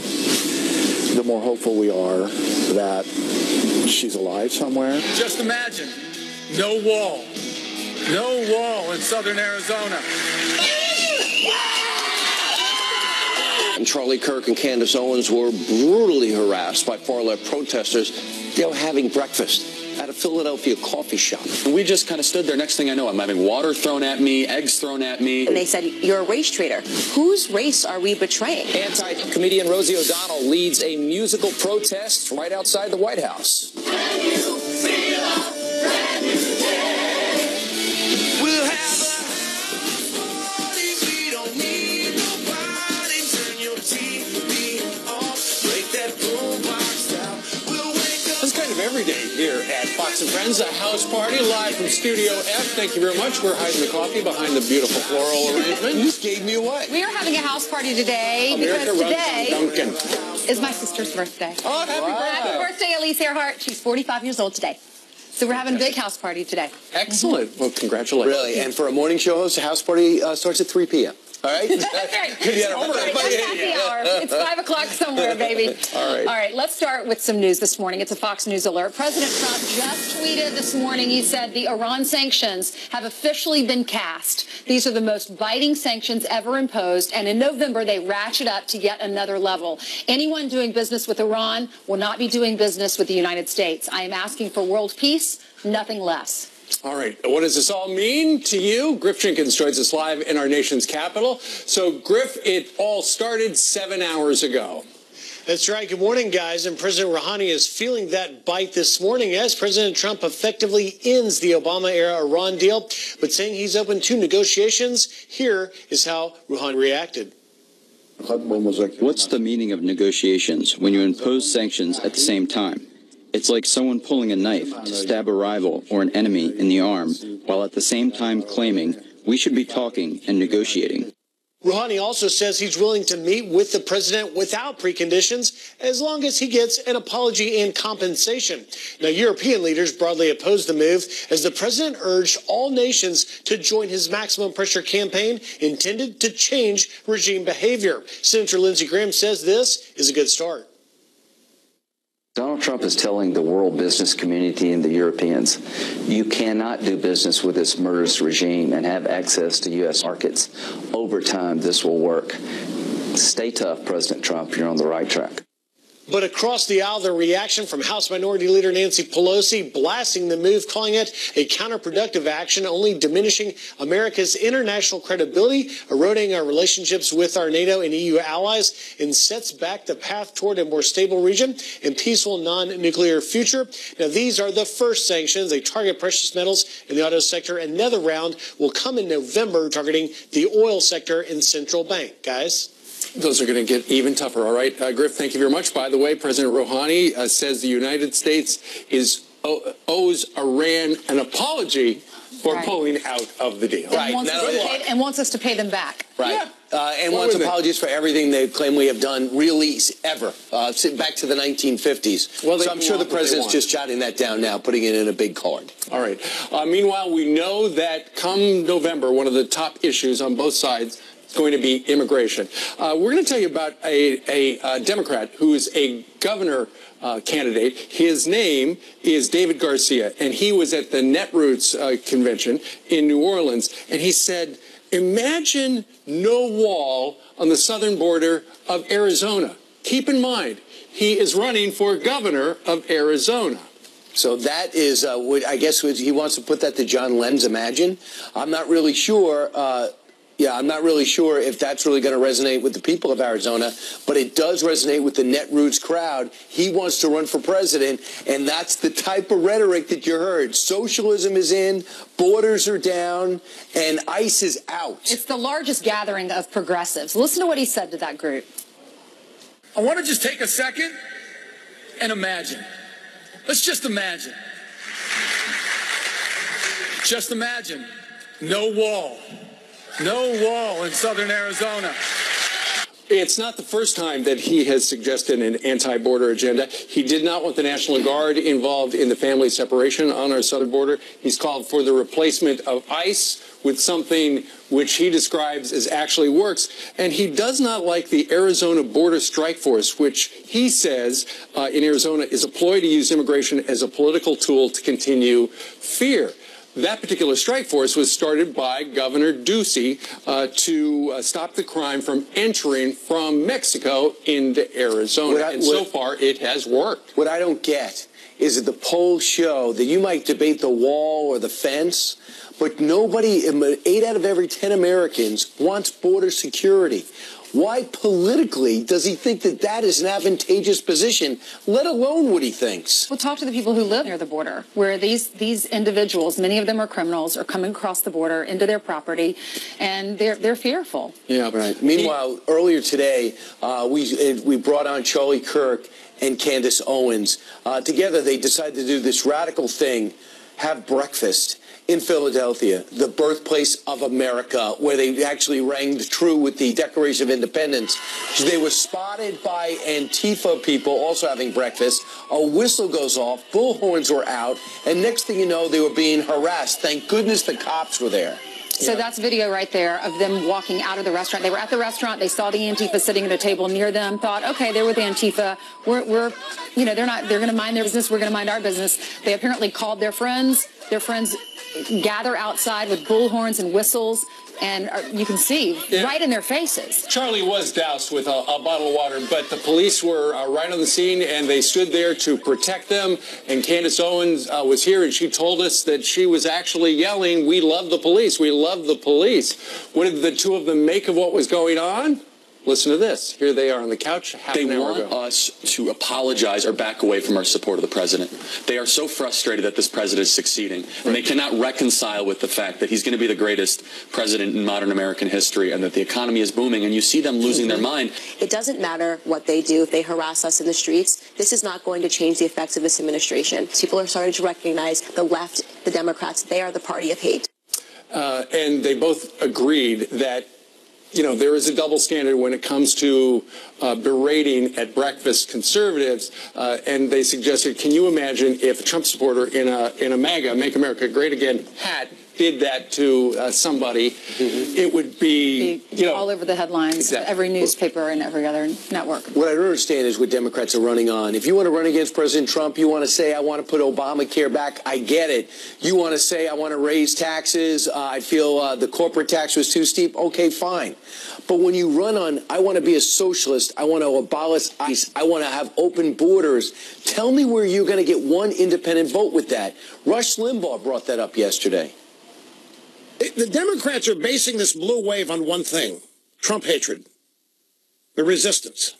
the more hopeful we are that she's alive somewhere. Just imagine, no wall in southern Arizona. And Charlie Kirk and Candace Owens were brutally harassed by far-left protesters, having breakfast at a Philadelphia coffee shop. And we just kind of stood there. Next thing I know, I'm having water thrown at me, eggs thrown at me. And they said, you're a race traitor. Whose race are we betraying? Anti-comedian Rosie O'Donnell leads a musical protest right outside the White House. Brand new freedom, brand new day. We'll have a party, we don't need nobody. Turn your TV off, break that boombox down. We'll wake up. It's kind of every day here at Fox and Friends, a house party live from Studio F. Thank you very much. We're hiding the coffee behind the beautiful floral arrangement. You just gave me away. We are having a house party today America because today Duncan is my sister's birthday. Oh, Happy birthday, Elise Earhart. She's 45 years old today. So we're having a big house party today. Excellent. Well, congratulations. Really, and for a morning show host, a house party starts at 3 p.m. All right? That's right. It's happy hour. It's 5 o'clock somewhere, baby. All right. Let's start with some news this morning. It's a Fox News alert. President Trump just tweeted this morning. He said the Iran sanctions have officially been cast. These are the most biting sanctions ever imposed, and in November they ratchet up to yet another level. Anyone doing business with Iran will not be doing business with the United States. I am asking for world peace, nothing less. All right. What does this all mean to you? Griff Jenkins joins us live in our nation's capital. So, Griff, it all started 7 hours ago. That's right. Good morning, guys. And President Rouhani is feeling that bite this morning as President Trump effectively ends the Obama-era Iran deal, but saying he's open to negotiations. Here is how Rouhani reacted. What's the meaning of negotiations when you impose sanctions at the same time? It's like someone pulling a knife to stab a rival or an enemy in the arm, while at the same time claiming we should be talking and negotiating. Rouhani also says he's willing to meet with the president without preconditions as long as he gets an apology and compensation. Now, European leaders broadly opposed the move as the president urged all nations to join his maximum pressure campaign intended to change regime behavior. Senator Lindsey Graham says this is a good start. Donald Trump is telling the world business community and the Europeans, you cannot do business with this murderous regime and have access to U.S. markets. Over time, this will work. Stay tough, President Trump. You're on the right track. But across the aisle, the reaction from House Minority Leader Nancy Pelosi blasting the move, calling it a counterproductive action, only diminishing America's international credibility, eroding our relationships with our NATO and EU allies, and sets back the path toward a more stable region and peaceful non-nuclear future. Now, these are the first sanctions. They target precious metals in the auto sector. Another round will come in November, targeting the oil sector and central bank. Guys? Those are going to get even tougher. All right, Griff, thank you very much. By the way, President Rouhani says the United States owes Iran an apology for pulling out of the deal. Right. And wants us to pay them back. Right. Yeah. And wants apologies for everything they claim we have done really ever, back to the 1950s. Well, so I'm sure the president's just jotting that down now, putting it in a big card. All right. Meanwhile, we know that come November, one of the top issues on both sides is going to be immigration. We're going to tell you about a Democrat who is a governor candidate. His name is David Garcia, and he was at the Netroots convention in New Orleans, and he said, imagine no wall on the southern border of Arizona. Keep in mind, he is running for governor of Arizona. So that is, I guess he wants to put that to John Lenn's Imagine. I'm not really sure. I'm not really sure if that's really going to resonate with the people of Arizona, but it does resonate with the Netroots crowd. He wants to run for president, and that's the type of rhetoric that you heard. Socialism is in, borders are down, and ICE is out. It's the largest gathering of progressives. Listen to what he said to that group. I want to just take a second and imagine. Let's just imagine. Just imagine. No wall. No wall in southern Arizona. It's not the first time that he has suggested an anti-border agenda. He did not want the National Guard involved in the family separation on our southern border. He's called for the replacement of ICE with something which he describes as actually works. And he does not like the Arizona Border Strike Force, which he says in Arizona is a ploy to use immigration as a political tool to continue fear. That particular strike force was started by Governor Ducey to stop the crime from entering from Mexico into Arizona. So far, it has worked. What I don't get is that the polls show that you might debate the wall or the fence, but nobody, 8 out of every 10 Americans wants border security. Why politically does he think that that is an advantageous position, let alone what he thinks? Well, talk to the people who live near the border, where these individuals, many of them are criminals, are coming across the border into their property, and they're fearful. Yeah, right. Meanwhile, earlier today, we brought on Charlie Kirk and Candace Owens. Together, they decided to do this radical thing, have breakfast in Philadelphia, the birthplace of America, where they actually rang true with the Declaration of Independence. They were spotted by Antifa people also having breakfast. A whistle goes off, bullhorns were out, and next thing you know, they were being harassed. Thank goodness the cops were there. So that's video right there of them walking out of the restaurant. They were at the restaurant. They saw the Antifa sitting at a table near them, thought, okay, they're with Antifa. We're they're going to mind their business. We're going to mind our business. They apparently called their friends. Their friends gather outside with bullhorns and whistles, and you can see right in their faces. Charlie was doused with a bottle of water, but the police were right on the scene, and they stood there to protect them. And Candace Owens was here, and she told us that she was actually yelling, "We love the police. We love the police." What did the two of them make of what was going on? Listen to this. Here they are on the couch half an hour ago. They want us to apologize or back away from our support of the president. They are so frustrated that this president is succeeding, and they cannot reconcile with the fact that he's going to be the greatest president in modern American history and that the economy is booming, and you see them losing their mind. It doesn't matter what they do. If they harass us in the streets, this is not going to change the effects of this administration. People are starting to recognize the left, the Democrats, they are the party of hate. And they both agreed that there is a double standard when it comes to berating at breakfast conservatives, and they suggested, can you imagine if a Trump supporter in a MAGA, Make America Great Again hat did that to somebody, it would be, all over the headlines, exactly. Every newspaper and every other network. What I don't understand is what Democrats are running on. If you want to run against President Trump, you want to say, I want to put Obamacare back, I get it. You want to say, I want to raise taxes, I feel the corporate tax was too steep, okay, fine. But when you run on, I want to be a socialist, I want to abolish ICE, I want to have open borders, tell me where you're going to get one independent vote with that. Rush Limbaugh brought that up yesterday. The Democrats are basing this blue wave on one thing, Trump hatred, the resistance.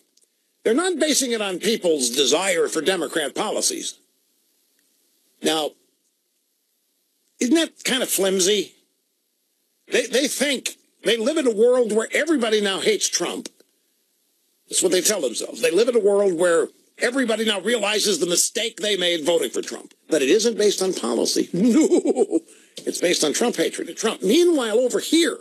They're not basing it on people's desire for Democrat policies. Now, isn't that kind of flimsy? They think they live in a world where everybody now hates Trump. That's what they tell themselves. They live in a world where everybody now realizes the mistake they made voting for Trump. But it isn't based on policy. No. It's based on Trump hatred of Trump. Meanwhile, over here,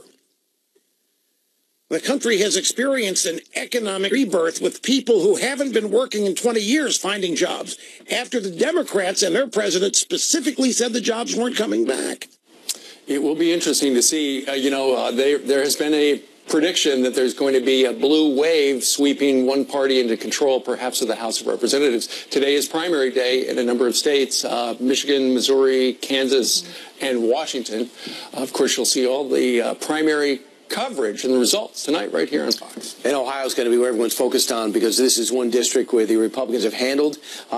the country has experienced an economic rebirth with people who haven't been working in 20 years finding jobs after the Democrats and their president specifically said the jobs weren't coming back. It will be interesting to see, there has been a prediction that there's going to be a blue wave sweeping one party into control, perhaps of the House of Representatives. Today is primary day in a number of states, Michigan, Missouri, Kansas, and Washington. Of course, you'll see all the primary coverage and the results tonight right here on Fox. And Ohio's going to be where everyone's focused on because this is one district where the Republicans have handled.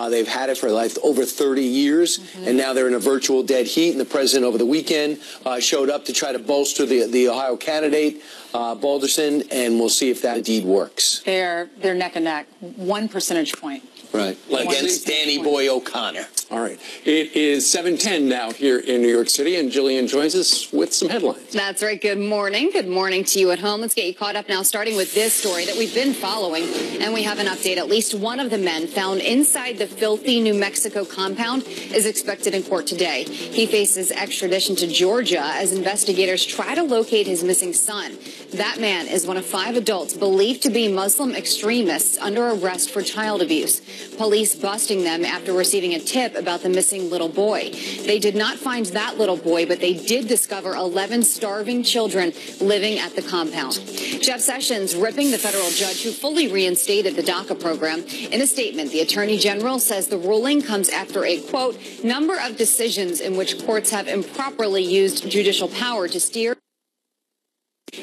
They've had it for over 30 years, and now they're in a virtual dead heat. And the president over the weekend showed up to try to bolster the Ohio candidate, Balderson, and we'll see if that indeed works. They're neck and neck, 1 percentage point. Right. Against Danny Boy O'Connor. All right. It is 7:10 now here in New York City, and Jillian joins us with some headlines. That's right. Good morning. Good morning to you at home. Let's get you caught up now, starting with this story that we've been following. And we have an update. At least one of the men found inside the filthy New Mexico compound is expected in court today. He faces extradition to Georgia as investigators try to locate his missing son. That man is one of 5 adults believed to be Muslim extremists under arrest for child abuse. Police busting them after receiving a tip about the missing little boy. They did not find that little boy, but they did discover 11 starving children living at the compound. Jeff Sessions ripping the federal judge who fully reinstated the DACA program. In a statement, the Attorney General says the ruling comes after a, quote, number of decisions in which courts have improperly used judicial power to steer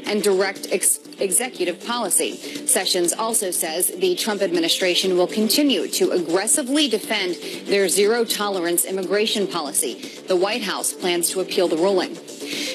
and direct executive policy. Sessions also says the Trump administration will continue to aggressively defend their zero-tolerance immigration policy. The White House plans to appeal the ruling.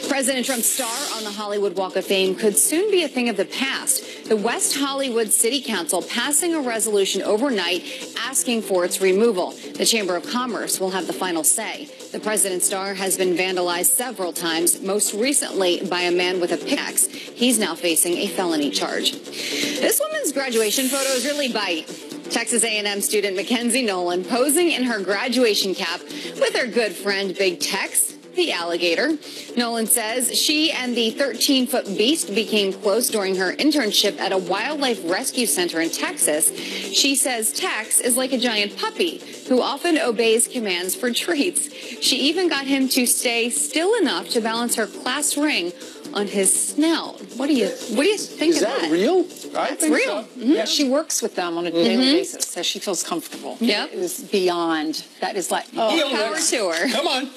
President Trump's star on the Hollywood Walk of Fame could soon be a thing of the past. The West Hollywood City Council passing a resolution overnight asking for its removal. The Chamber of Commerce will have the final say. The president's star has been vandalized several times, most recently by a man with a pickaxe. He's now facing a felony charge. This woman's graduation photos really bite. Texas A&M student Mackenzie Nolan posing in her graduation cap with her good friend Big Tex, the alligator. Nolan says she and the 13-foot beast became close during her internship at a wildlife rescue center in Texas. She says Tex is like a giant puppy who often obeys commands for treats. She even got him to stay still enough to balance her class ring on his snout. What do you think of that? Is that real? That's real. Yeah, she works with them on a daily basis, so she feels comfortable. Yep. It is beyond. That is like, oh, power to her. Come on.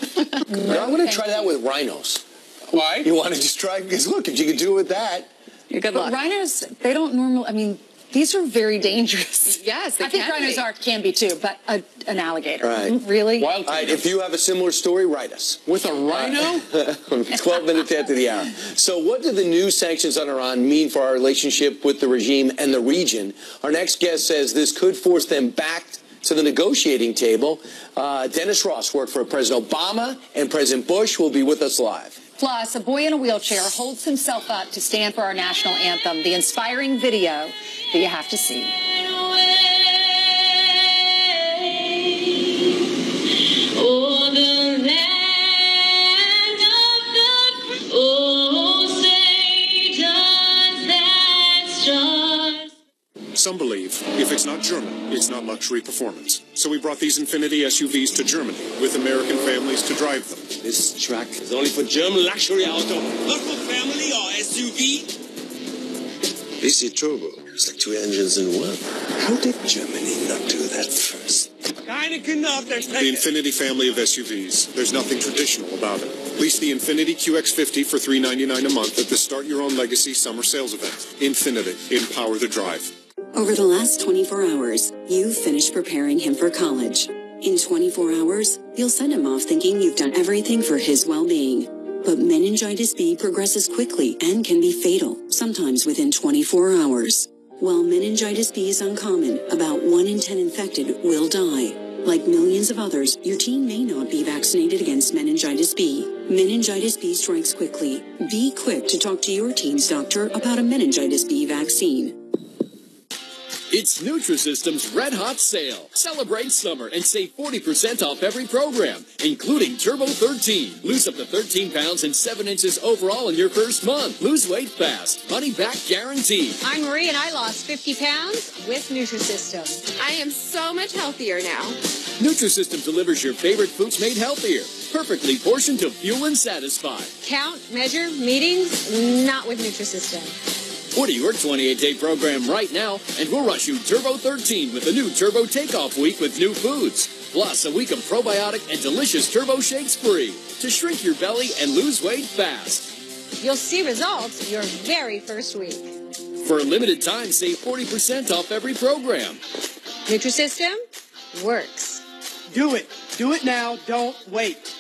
I'm going to try that with rhinos. Why? You want to just try? Because look, if you could do it with that. You're good but luck. rhinos, they don't normally, I mean, these are very dangerous. Yes, they I think can rhinos be. can be too, but an alligator. Right. Really? All right, if you have a similar story, write us. With a rhino? 12 minutes after the hour. So what do the new sanctions on Iran mean for our relationship with the regime and the region? Our next guest says this could force them back to the negotiating table. Dennis Ross worked for President Obama and President Bush. Will be with us live. Plus, a boy in a wheelchair holds himself up to stand for our national anthem, the inspiring video that you have to see. Oh, the land of the oh, say does that stars. Some believe if it's not German, it's not luxury performance. So we brought these Infiniti SUVs to Germany with American families to drive them. This truck is only for German luxury auto. Local family or SUV? PC Turbo. It's like two engines in one. How did Germany not do that first? The Infiniti family of SUVs. There's nothing traditional about it. Lease the Infiniti QX50 for $399 a month at the Start Your Own Legacy summer sales event. Infiniti. Empower the drive. Over the last 24 hours, you've finished preparing him for college. In 24 hours, you'll send him off thinking you've done everything for his well-being. But meningitis B progresses quickly and can be fatal, sometimes within 24 hours. While meningitis B is uncommon, about 1 in 10 infected will die. Like millions of others, your teen may not be vaccinated against meningitis B. Meningitis B strikes quickly. Be quick to talk to your teen's doctor about a meningitis B vaccine. It's Nutrisystem's Red Hot Sale. Celebrate summer and save 40% off every program, including Turbo 13. Lose up to 13 pounds and 7 inches overall in your first month. Lose weight fast. Money back guaranteed. I'm Marie and I lost 50 pounds with Nutrisystem. I am so much healthier now. Nutrisystem delivers your favorite foods made healthier. Perfectly portioned to fuel and satisfy. Count, measure, meetings, not with Nutrisystem. Order your 28-day program right now, and we'll rush you Turbo 13 with the new Turbo Takeoff Week with new foods. Plus, a week of probiotic and delicious Turbo Shakes free to shrink your belly and lose weight fast. You'll see results your very first week. For a limited time, save 40% off every program. Nutrisystem works. Do it. Do it now. Don't wait.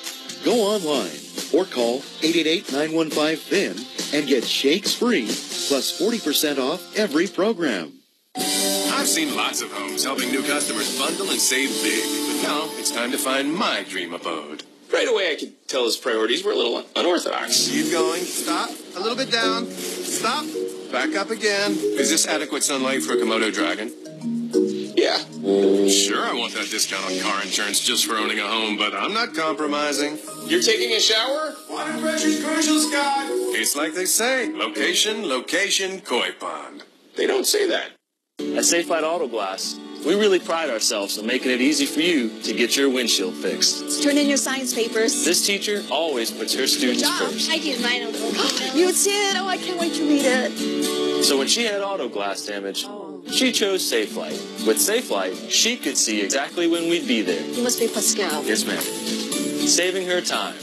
Go online or call 888-915-FIN and get shakes free plus 40% off every program. I've seen lots of homes helping new customers bundle and save big. But now it's time to find my dream abode. Right away I could tell his priorities were a little unorthodox. Keep going. Stop. A little bit down. Stop. Back up again. Is this adequate sunlight for a Komodo dragon? Yeah. Sure, I want that discount on car insurance just for owning a home, but I'm not compromising. You're taking a shower? Water pressure's crucial, Scott. It's like they say, location, location, koi pond. They don't say that. At Safe Light Auto Glass, we really pride ourselves on making it easy for you to get your windshield fixed. Turn in your science papers. This teacher always puts her students first. I did mine. You did? Oh, I can't wait to read it. So when she had auto glass damage, she chose Safe Light. With Safe Light, she could see exactly when we'd be there. You must be Pascal. Yes, ma'am. Saving her time.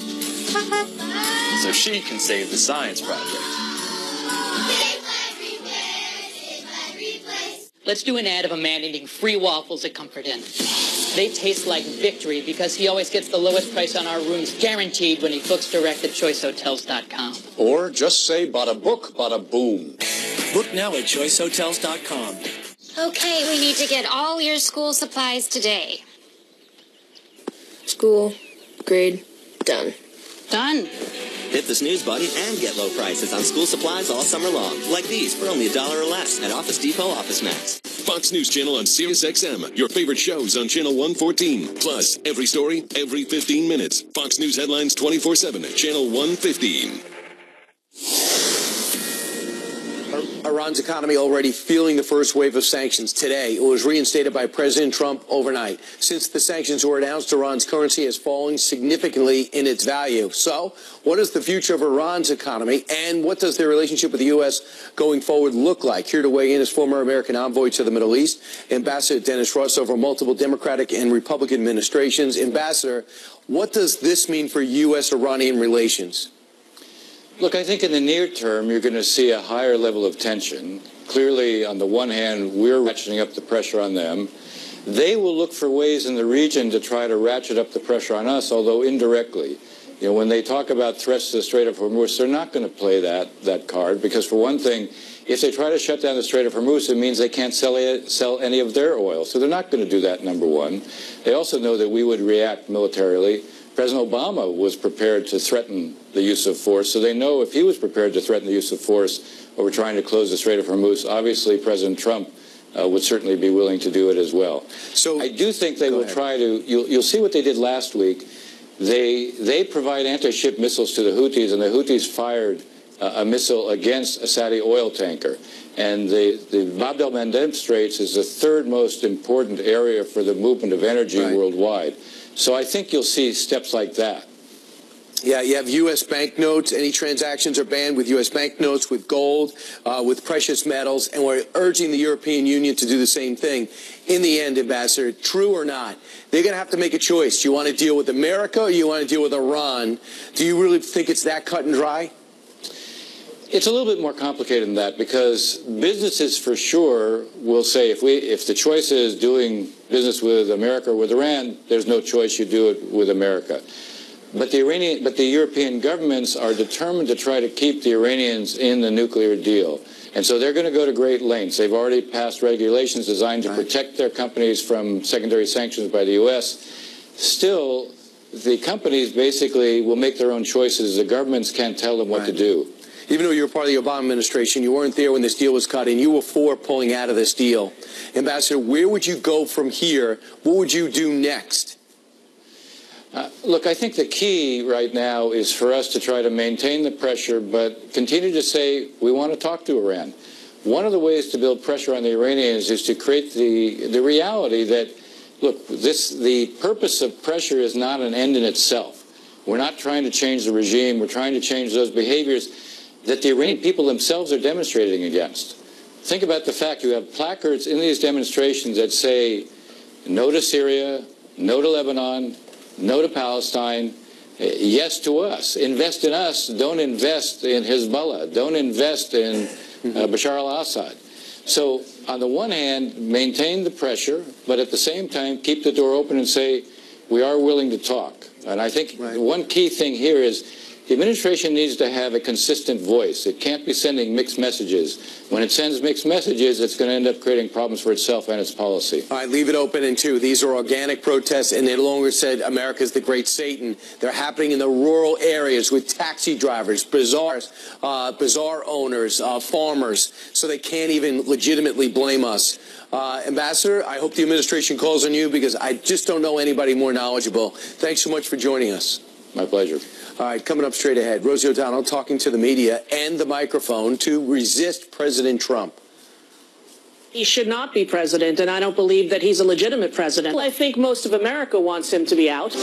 So she can save the science project. Let's do an ad of a man eating free waffles at Comfort Inn. They taste like victory because he always gets the lowest price on our rooms guaranteed when he books direct at choicehotels.com. Or just say bada book, bada boom. Book now at choicehotels.com. Okay, we need to get all your school supplies today. School, grade, done. Done. Hit the snooze button and get low prices on school supplies all summer long. Like these for only $1 or less at Office Depot Office Max. Fox News Channel on Sirius XM. Your favorite shows on Channel 114. Plus, every story, every 15 minutes. Fox News headlines 24/7. Channel 115. Iran's economy already feeling the first wave of sanctions today. It was reinstated by President Trump overnight. Since the sanctions were announced, Iran's currency has fallen significantly in its value. So, what is the future of Iran's economy, and what does their relationship with the U.S. going forward look like? Here to weigh in is former American envoy to the Middle East, Ambassador Dennis Ross, over multiple Democratic and Republican administrations. Ambassador, what does this mean for U.S.-Iranian relations? Look, I think in the near term, you're going to see a higher level of tension. Clearly, on the one hand, we're ratcheting up the pressure on them. They will look for ways in the region to try to ratchet up the pressure on us, although indirectly. You know, when they talk about threats to the Strait of Hormuz, they're not going to play that card, because for one thing, if they try to shut down the Strait of Hormuz, it means they can't sell any of their oil. So they're not going to do that, number one. They also know that we would react militarily. President Obama was prepared to threaten the use of force, so they know if he was prepared to threaten the use of force over trying to close the Strait of Hormuz, obviously President Trump would certainly be willing to do it as well. So I do think they will try to, you'll see what they did last week. They provide anti-ship missiles to the Houthis, and the Houthis fired a missile against a Saudi oil tanker. And the Bab el-Mandeb Straits is the third most important area for the movement of energy worldwide. So I think you'll see steps like that. Yeah, you have U.S. banknotes. Any transactions are banned with U.S. banknotes, with gold, with precious metals, and we're urging the European Union to do the same thing. In the end, Ambassador, true or not, they're going to have to make a choice. Do you want to deal with America or you want to deal with Iran? Do you really think it's that cut and dry? It's a little bit more complicated than that, because businesses for sure will say if the choice is doing business with America or with Iran, there's no choice, you do it with America. But the European governments are determined to try to keep the Iranians in the nuclear deal. And so they're going to go to great lengths. They've already passed regulations designed to protect their companies from secondary sanctions by the U.S. Still, the companies basically will make their own choices. The governments can't tell them what to do. Even though you were part of the Obama administration, you weren't there when this deal was cut, and you were for pulling out of this deal. Ambassador, where would you go from here? What would you do next? Look, I think the key right now is for us to try to maintain the pressure, but continue to say we want to talk to Iran. One of the ways to build pressure on the Iranians is to create the reality that, look, the purpose of pressure is not an end in itself. We're not trying to change the regime. We're trying to change those behaviors that the Iranian people themselves are demonstrating against. Think about the fact you have placards in these demonstrations that say no to Syria, no to Lebanon, no to Palestine, yes to us. Invest in us. Don't invest in Hezbollah. Don't invest in Bashar al-Assad. So on the one hand, maintain the pressure, but at the same time, keep the door open and say, we are willing to talk. And I think one key thing here is the administration needs to have a consistent voice. It can't be sending mixed messages. When it sends mixed messages, it's going to end up creating problems for itself and its policy. All right, leave it open. And two, these are organic protests, and they no longer said America's the great Satan. They're happening in the rural areas with taxi drivers, bazaar owners, farmers, so they can't even legitimately blame us. Ambassador, I hope the administration calls on you, because I just don't know anybody more knowledgeable. Thanks so much for joining us. My pleasure. All right, coming up straight ahead, Rosie O'Donnell talking to the media and the microphone to resist President Trump. He should not be president, and I don't believe that he's a legitimate president. I think most of America wants him to be out.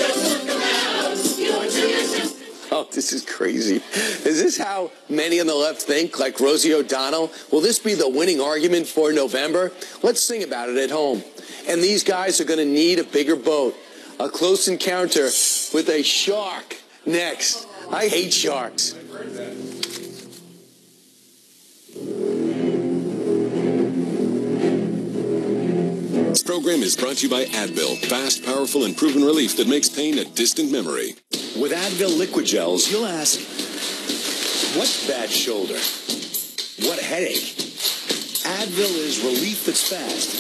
Oh, this is crazy. Is this how many on the left think, like Rosie O'Donnell? Will this be the winning argument for November? Let's sing about it at home. And these guys are going to need a bigger boat. A close encounter with a shark next. I hate sharks. This program is brought to you by Advil. Fast, powerful, and proven relief that makes pain a distant memory. With Advil liquid gels, you'll ask, what bad shoulder? What headache? Advil is relief that's fast,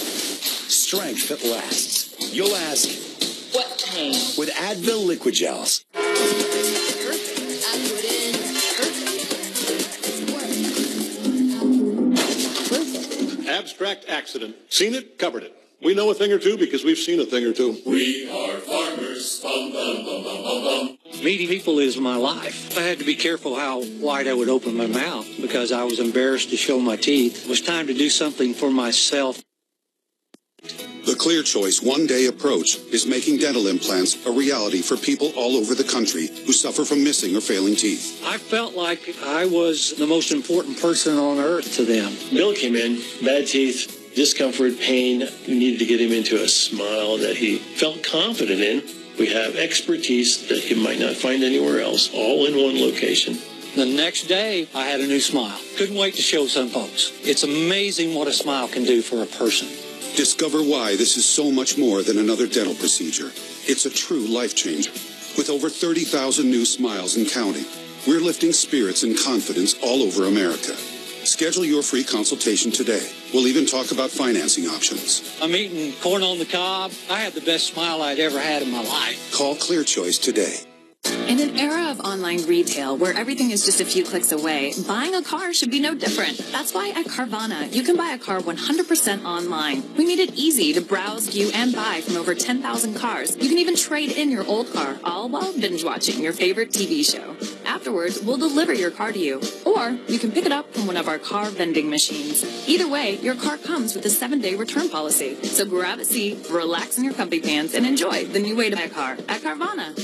strength that lasts. You'll ask, what pain? With Advil liquid gels. Abstract accident. Seen it, covered it. We know a thing or two because we've seen a thing or two. We are farmers. Bum, bum, bum, bum, bum, bum. Meeting people is my life. I had to be careful how wide I would open my mouth because I was embarrassed to show my teeth. It was time to do something for myself. The Clear Choice one-day approach is making dental implants a reality for people all over the country who suffer from missing or failing teeth. I felt like I was the most important person on earth to them. Bill came in, bad teeth, discomfort, pain. We needed to get him into a smile that he felt confident in. We have expertise that you might not find anywhere else, all in one location. The next day, I had a new smile. Couldn't wait to show some folks. It's amazing what a smile can do for a person. Discover why this is so much more than another dental procedure. It's a true life changer. With over 30,000 new smiles and counting, we're lifting spirits and confidence all over America. Schedule your free consultation today. We'll even talk about financing options. I'm eating corn on the cob. I had the best smile I'd ever had in my life. Call Clear Choice today. In an era of online retail where everything is just a few clicks away, buying a car should be no different. That's why at Carvana, you can buy a car 100% online. We made it easy to browse, view, and buy from over 10,000 cars. You can even trade in your old car, all while binge watching your favorite TV show. Afterwards, we'll deliver your car to you. Or you can pick it up from one of our car vending machines. Either way, your car comes with a 7-day return policy. So grab a seat, relax in your comfy pants, and enjoy the new way to buy a car at Carvana.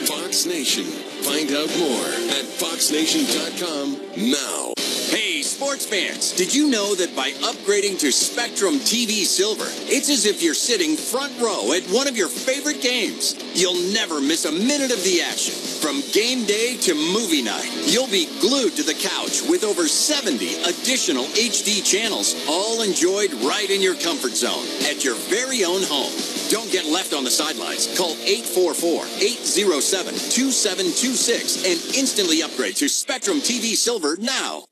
Fox Nation. Find out more at foxnation.com now. Hey, sports fans, did you know that by upgrading to Spectrum TV Silver, it's as if you're sitting front row at one of your favorite games? You'll never miss a minute of the action. From game day to movie night, you'll be glued to the couch with over 70 additional HD channels, all enjoyed right in your comfort zone at your very own home. Don't get left on the sidelines. Call 844-807-2726 and instantly upgrade to Spectrum TV Silver now.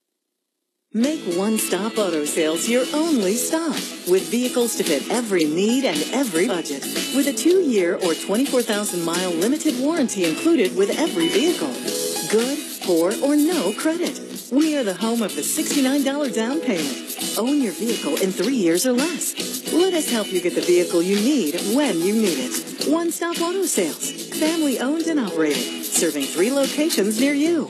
Make One Stop Auto Sales your only stop, with vehicles to fit every need and every budget. With a 2-year or 24,000-mile limited warranty included with every vehicle. Good, poor, or no credit. We are the home of the $69 down payment. Own your vehicle in 3 years or less. Let us help you get the vehicle you need when you need it. One Stop Auto Sales. Family owned and operated. Serving 3 locations near you.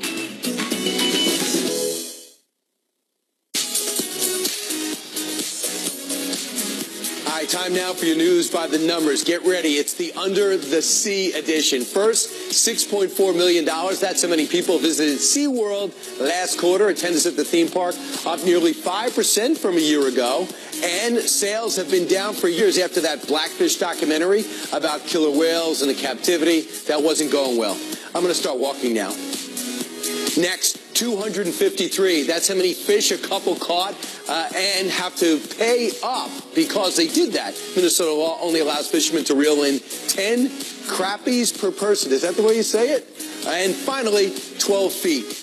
Time now for your news by the numbers. Get ready. It's the Under the Sea edition. First, $6.4 million. That's how many people visited SeaWorld last quarter. Attendance at the theme park up nearly 5% from a year ago. And sales have been down for years after that Blackfish documentary about killer whales and the captivity. That wasn't going well. I'm going to start walking now. Next, 253. That's how many fish a couple caught and have to pay up because they did that. Minnesota law only allows fishermen to reel in 10 crappies per person. Is that the way you say it? And finally, 12 feet.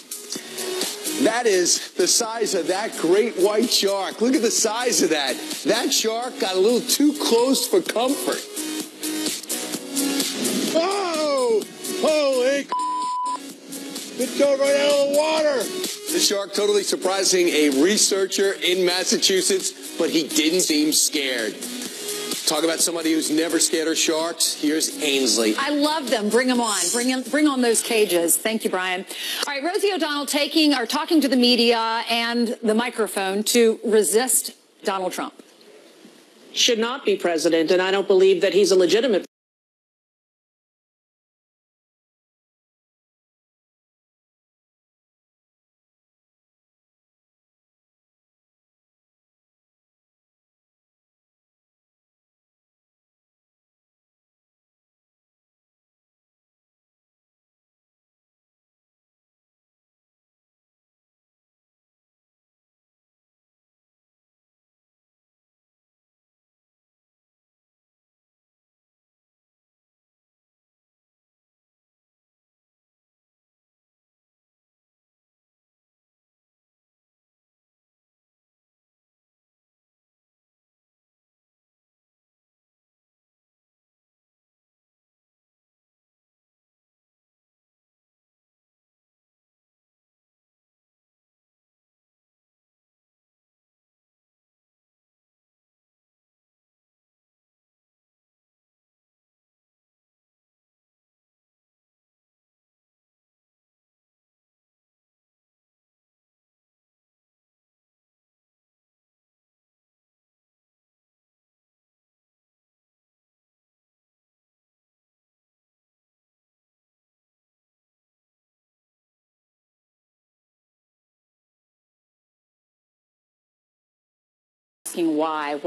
That is the size of that great white shark. Look at the size of that. That shark got a little too close for comfort. Oh! Holy it got right out of the water. The shark totally surprising a researcher in Massachusetts, but he didn't seem scared. Talk about somebody who's never scared of sharks. Here's Ainsley. I love them. Bring them on. Bring on those cages. Thank you, Brian. All right, Rosie O'Donnell talking to the media and the microphone to resist Donald Trump. Should not be president, and I don't believe that he's a legitimate asking why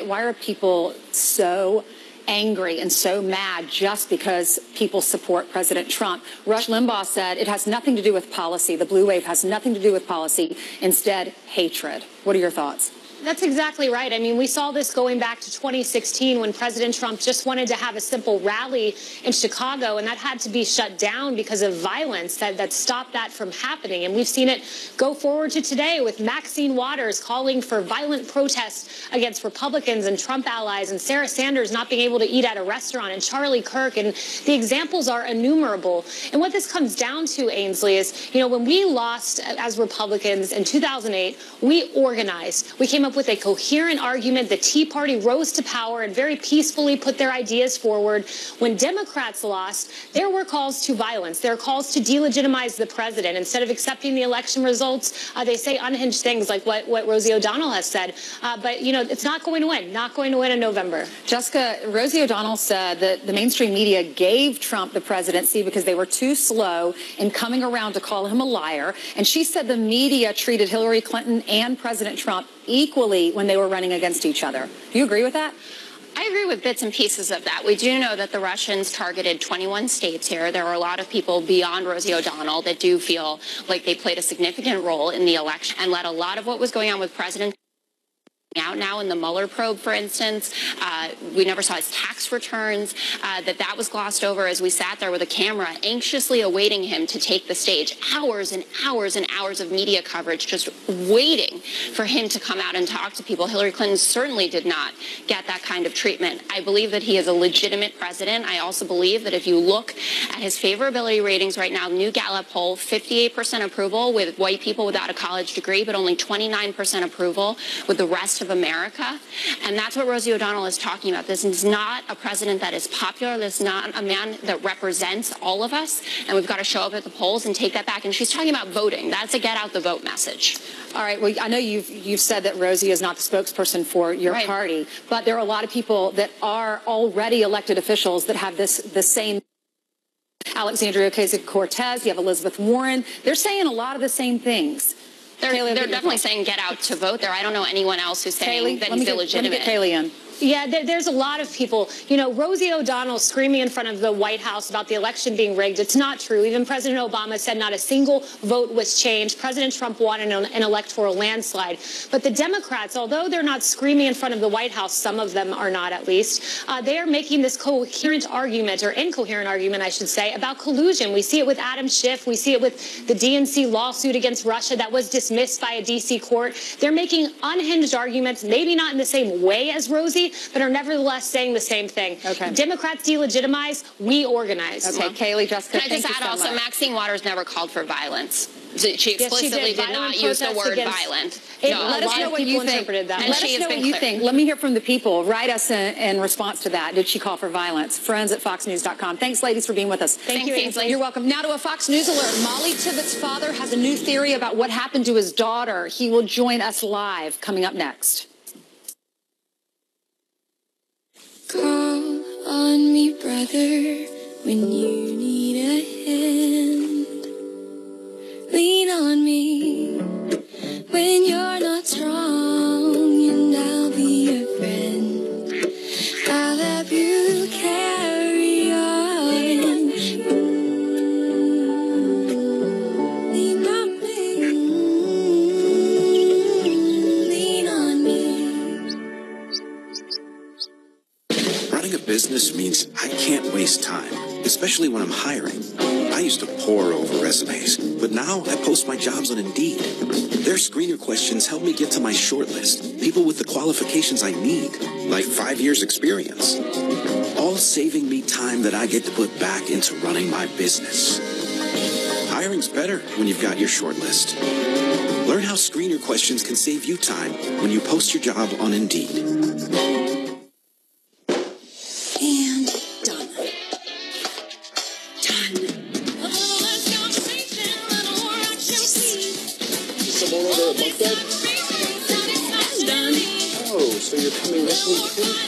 are people so angry and so mad just because people support President Trump? Rush Limbaugh said it has nothing to do with policy. The blue wave has nothing to do with policy. Instead, hatred. What are your thoughts? That's exactly right. I mean, we saw this going back to 2016 when President Trump just wanted to have a simple rally in Chicago, and that had to be shut down because of violence that stopped that from happening. And we've seen it go forward to today with Maxine Waters calling for violent protests against Republicans and Trump allies, and Sarah Sanders not being able to eat at a restaurant, and Charlie Kirk. And the examples are innumerable. And what this comes down to, Ainsley, is, when we lost as Republicans in 2008, we organized. We came up with a coherent argument. The Tea Party rose to power and very peacefully put their ideas forward. When Democrats lost, there were calls to violence. There were calls to delegitimize the president. Instead of accepting the election results, they say unhinged things like what Rosie O'Donnell has said. But, it's not going to win. Not going to win in November. Jessica, Rosie O'Donnell said that the mainstream media gave Trump the presidency because they were too slow in coming around to call him a liar. And she said the media treated Hillary Clinton and President Trump equally when they were running against each other. Do you agree with that? I agree with bits and pieces of that. We do know that the Russians targeted 21 states here. There were a lot of people beyond Rosie O'Donnell that do feel like they played a significant role in the election and led a lot of what was going on with President out now in the Mueller probe, for instance. We never saw his tax returns, that was glossed over as we sat there with a camera anxiously awaiting him to take the stage. Hours and hours and hours of media coverage just waiting for him to come out and talk to people. Hillary Clinton certainly did not get that kind of treatment. I believe that he is a legitimate president. I also believe that if you look at his favorability ratings right now, new Gallup poll, 58% approval with white people without a college degree, but only 29% approval with the rest of America. And that's what Rosie O'Donnell is talking about. This is not a president that is popular. This is not a man that represents all of us. And we've got to show up at the polls and take that back. And she's talking about voting. That's a get out the vote message. All right. Well, I know you've said that Rosie is not the spokesperson for your party, but there are a lot of people that are already elected officials that have the same. Alexandria Ocasio-Cortez, you have Elizabeth Warren. They're saying a lot of the same things. They're definitely saying get out to vote there. I don't know anyone else who's saying that he's illegitimate. Let me get Kaylee in. Yeah, there's a lot of people. Rosie O'Donnell screaming in front of the White House about the election being rigged. It's not true. Even President Obama said not a single vote was changed. President Trump won an electoral landslide. But the Democrats, although they're not screaming in front of the White House, some of them are not at least, they are making this coherent argument, or incoherent argument, I should say, about collusion. We see it with Adam Schiff. We see it with the DNC lawsuit against Russia that was dismissed by a D.C. court. They're making unhinged arguments, maybe not in the same way as Rosie, but are nevertheless saying the same thing. Okay. Democrats delegitimize, we organize. Okay, Kaylee, Jessica, can I just add also, Maxine Waters never called for violence. She explicitly did not use the word violent. Let us know what you think. Let us know what you think. Let me hear from the people. Write us in response to that. Did she call for violence? Friends at FoxNews.com. Thanks, ladies, for being with us. Thank you, Ainsley. You're welcome. Now to a Fox News alert. Molly Tibbetts' father has a new theory about what happened to his daughter. He will join us live coming up next. Call on me, brother, when you need a hand. Lean on me when you're not strong, and I'll be your friend. I'll help you carry on. Lean on me. Lean on me. Running a business means I can't waste time, especially when I'm hiring. I used to pore over resumes, but now I post my jobs on Indeed. Their screener questions help me get to my shortlist, people with the qualifications I need, like 5 years experience. All saving me time that I get to put back into running my business. Hiring's better when you've got your shortlist. Learn how screener questions can save you time when you post your job on Indeed. And done. Someone over at Buckhead? Oh, so you're coming this week too?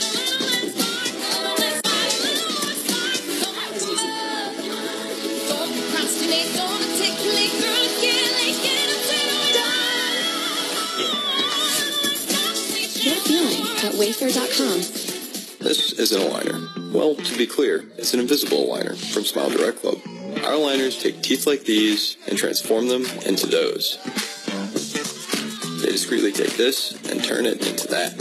Get Wayfair.com. This isn't a liner. Well, to be clear, it's an invisible aligner from Smile Direct Club. Our aligners take teeth like these and transform them into those. They discreetly take this and turn it into that.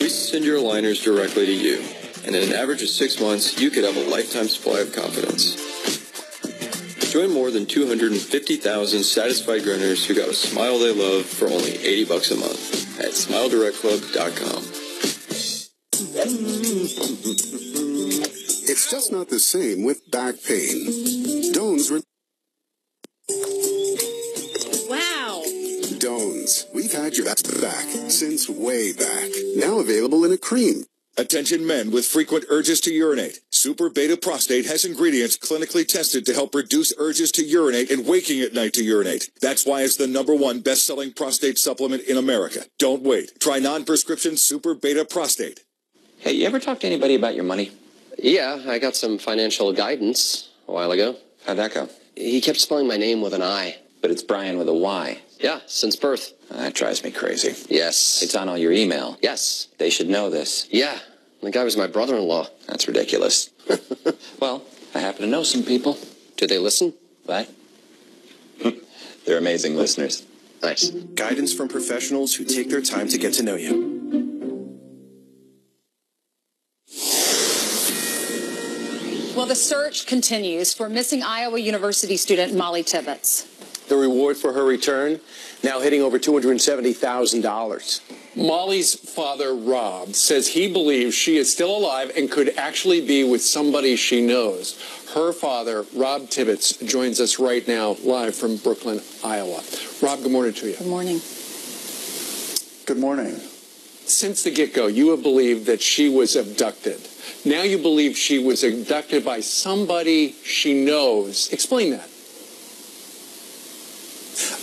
We send your aligners directly to you, and in an average of 6 months, you could have a lifetime supply of confidence. Join more than 250,000 satisfied grunters who got a smile they love for only $80 a month at SmileDirectClub.com. It's just not the same with back pain. Wow. Dones. We've had your back since way back. Now available in a cream. Attention men with frequent urges to urinate. Super Beta Prostate has ingredients clinically tested to help reduce urges to urinate and waking at night to urinate. That's why it's the #1 best-selling prostate supplement in America. Don't wait. Try non-prescription Super Beta Prostate. Hey, you ever talk to anybody about your money? Yeah, I got some financial guidance a while ago. How'd that go? He kept spelling my name with an I. But it's Brian with a Y. Yeah, since birth. That drives me crazy. Yes. It's on all your email. Yes. They should know this. Yeah. The guy was my brother-in-law. That's ridiculous. Well, I happen to know some people. Do they listen? What? They're amazing listeners. Nice. Guidance from professionals who take their time to get to know you. Well, the search continues for missing Iowa University student Molly Tibbetts. The reward for her return now hitting over $270,000. Molly's father, Rob, says he believes she is still alive and could actually be with somebody she knows. Her father, Rob Tibbetts, joins us right now live from Brooklyn, Iowa. Rob, good morning to you. Good morning. Good morning. Since the get-go, you have believed that she was abducted. Now you believe she was abducted by somebody she knows. Explain that.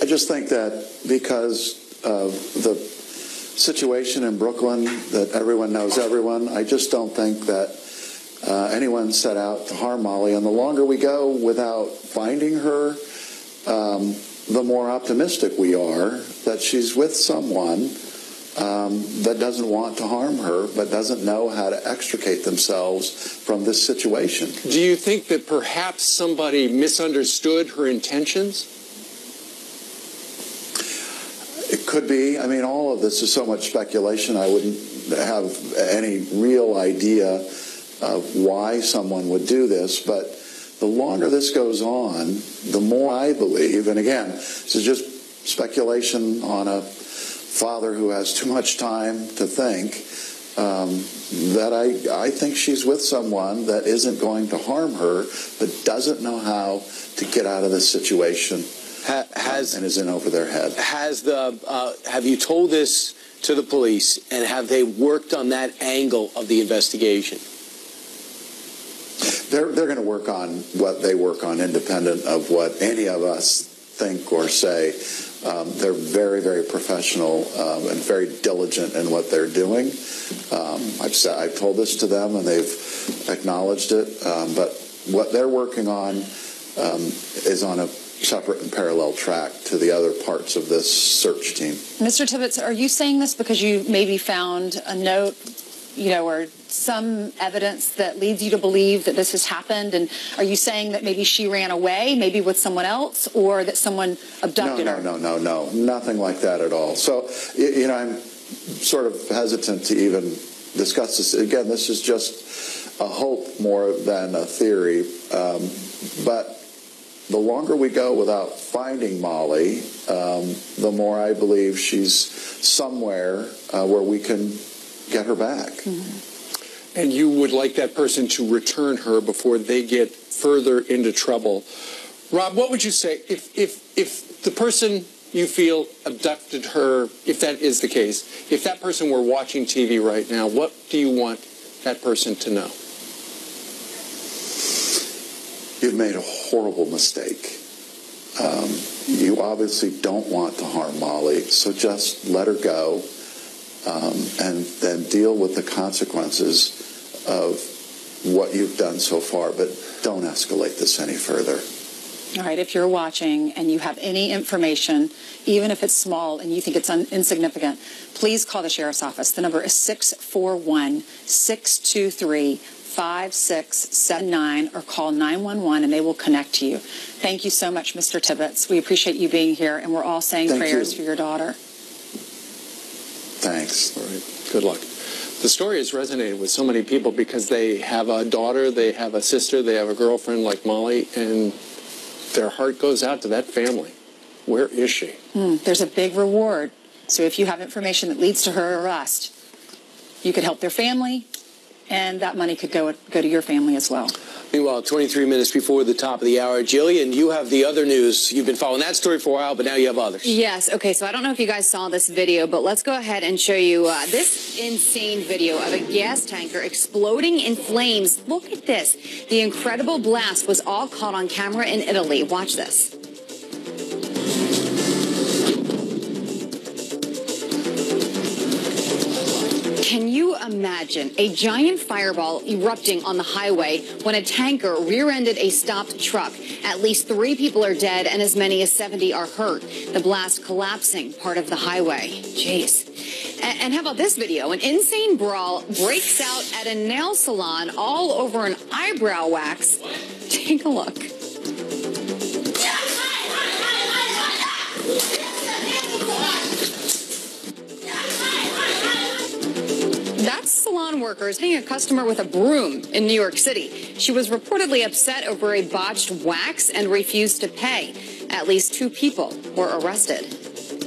I just think that because of the situation in Brooklyn, that everyone knows everyone, I just don't think that anyone set out to harm Molly. And the longer we go without finding her, the more optimistic we are that she's with someone that doesn't want to harm her, but doesn't know how to extricate themselves from this situation. Do you think that perhaps somebody misunderstood her intentions? It could be. I mean, all of this is so much speculation. I wouldn't have any real idea of why someone would do this. But the longer this goes on, the more I believe, and again, this is just speculation on a father who has too much time to think, that I think she's with someone that isn't going to harm her, but doesn't know how to get out of this situation. And is in over their head. Have you told this to the police, and have they worked on that angle of the investigation? They're going to work on what they work on, independent of what any of us think or say. They're very, very professional and very diligent in what they're doing. I've told this to them, and they've acknowledged it. But what they're working on is on a separate and parallel track to the other parts of this search team. Mr. Tibbetts, are you saying this because you maybe found a note, or some evidence that leads you to believe that this has happened? And are you saying that maybe she ran away, maybe with someone else, or that someone abducted her? No. Nothing like that at all. So, I'm sort of hesitant to even discuss this. Again, this is just a hope more than a theory. But the longer we go without finding Molly, the more I believe she's somewhere where we can get her back. Mm-hmm. And you would like that person to return her before they get further into trouble. Rob, what would you say if the person you feel abducted her, if that is the case, if that person were watching TV right now, what do you want that person to know? You've made a horrible mistake. You obviously don't want to harm Molly, so just let her go and then deal with the consequences of what you've done so far, but don't escalate this any further. All right, if you're watching and you have any information, even if it's small and you think it's insignificant, please call the Sheriff's Office. The number is 641-623-5679 or call 911 and they will connect to you. Thank you so much, Mr. Tibbetts. We appreciate you being here, and we're all saying prayers for your daughter. Thanks. All right. Good luck. The story has resonated with so many people because they have a daughter, they have a sister, they have a girlfriend like Molly, and their heart goes out to that family. Where is she? There's a big reward. So if you have information that leads to her arrest, you could help their family, and that money could go to your family as well. Meanwhile, 23 minutes before the top of the hour, Jillian, you have the other news. You've been following that story for a while, but now you have others. Yes. Okay, so I don't know if you guys saw this video, but let's go ahead and show you this insane video of a gas tanker exploding in flames. Look at this. The incredible blast was all caught on camera in Italy. Watch this. Can you imagine a giant fireball erupting on the highway when a tanker rear-ended a stopped truck? At least 3 people are dead and as many as 70 are hurt. The blast collapsing part of the highway. Jeez. And how about this video? An insane brawl breaks out at a nail salon all over an eyebrow wax. Take a look. That's salon workers hitting a customer with a broom in New York City. She was reportedly upset over a botched wax and refused to pay. At least 2 people were arrested.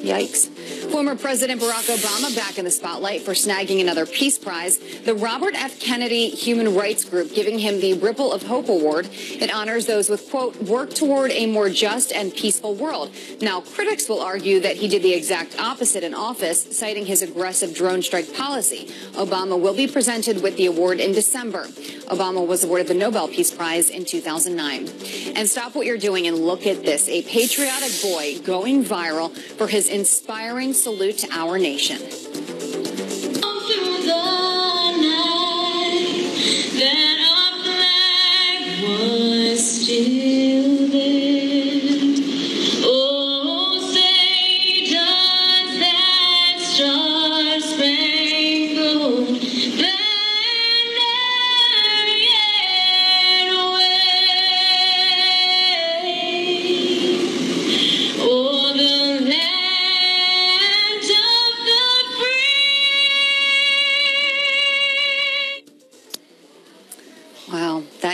Yikes. Former President Barack Obama back in the spotlight for snagging another Peace Prize. The Robert F. Kennedy Human Rights Group giving him the Ripple of Hope Award. It honors those with, quote, work toward a more just and peaceful world. Now, critics will argue that he did the exact opposite in office, citing his aggressive drone strike policy. Obama will be presented with the award in December. Obama was awarded the Nobel Peace Prize in 2009. And stop what you're doing and look at this. A patriotic boy going viral for his inspiring salute to our nation.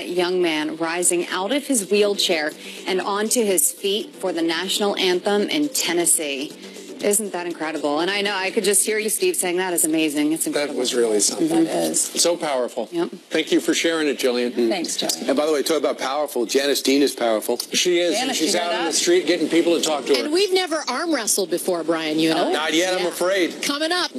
Young man rising out of his wheelchair and onto his feet for the national anthem in Tennessee. Isn't that incredible? And I know I could just hear you, Steve, saying that is amazing. It's incredible. That was really something. That is. So powerful. Yep. Thank you for sharing it, Jillian. Thanks, Joey. And by the way, talk about powerful. Janice Dean is powerful. She is. Janice, And she's you out heard on the that? street getting people to talk to her. And we've never arm wrestled before, Brian, you know? Not yet, I'm afraid. Coming up,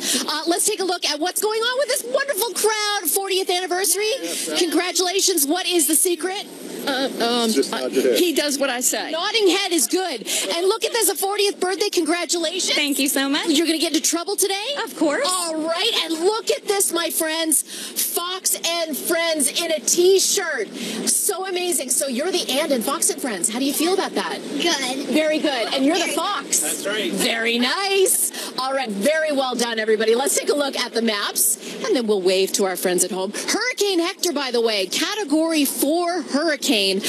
let's take a look at what's going on with this wonderful crowd. 40th anniversary. Congratulations. What is the secret? Just nod your head. He does what I say. Nodding head is good. And look at this, a 40th birthday. Congratulations. Thank you so much. You're going to get into trouble today? Of course. All right. And look at this, my friends. Fox and Friends in a T-shirt. So amazing. So you're the and in Fox and Friends. How do you feel about that? Good. Very good. And you're the Fox. That's right. Very nice. All right. Very well done, everybody. Let's take a look at the maps, and then we'll wave to our friends at home. Hurricane Hector, by the way, Category 4 hurricane.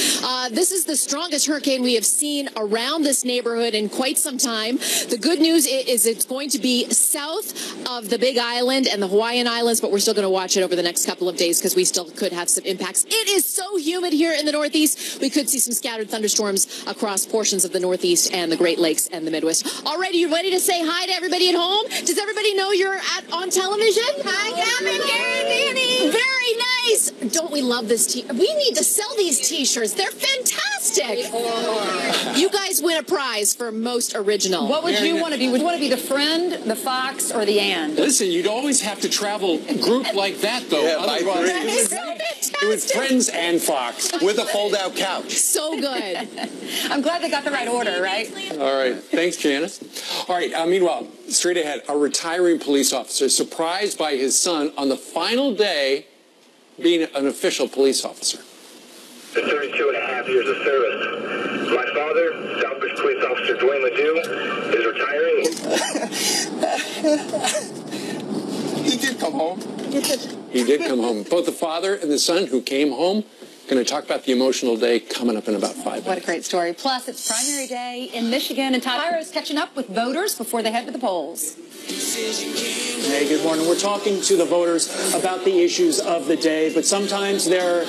This is the strongest hurricane we have seen around this neighborhood in quite some time. The good news is it's going to be south of the Big Island and the Hawaiian Islands, but we're still going to watch it over the next couple of days because we still could have some impacts. It is so humid here in the Northeast. We could see some scattered thunderstorms across portions of the Northeast and the Great Lakes and the Midwest. All right, are you ready to say hi to everybody at home? Does everybody know you're on television? Hi, Carmen, Gary, Danny. Very nice. Don't we love this we need to sell these T-shirts. They're fantastic. You guys win a prize for most original. What would you want to be? Would you want to be the friend, the Fox, or the and? Listen, you'd always have to travel a group like that, though. Yeah, Otherwise, That is so fantastic. it was Friends and Fox. With a fold-out couch. So good. I'm glad they got the right order, right? All right. Thanks, Janice. All right. Meanwhile, straight ahead, a retiring police officer surprised by his son on the final day being an official police officer. For 32 and a half years of service, my father brother, Southbridge Police Officer Dwayne Ledoux, is retiring. He did come home. He did come home. Both the father and the son who came home. Going to talk about the emotional day coming up in about 5 minutes. What a great story. Plus, it's primary day in Michigan, and Tyra's catching up with voters before they head to the polls. Hey, good morning. We're talking to the voters about the issues of the day, but sometimes there are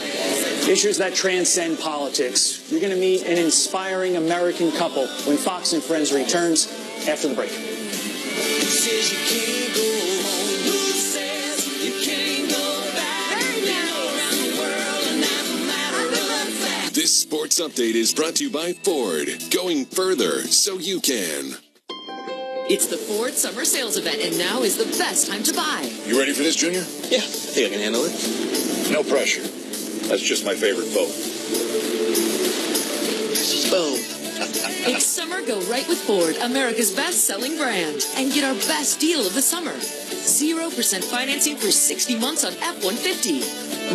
issues that transcend politics. You're going to meet an inspiring American couple when Fox and Friends returns after the break. This sports update is brought to you by Ford. Going further so you can. It's the Ford Summer Sales Event, and now is the best time to buy. You ready for this, Junior? Yeah, I think I can handle it. No pressure. That's just my favorite boat. Boom. It's summer, go right with Ford, America's best-selling brand. And get our best deal of the summer. 0% financing for 60 months on F-150.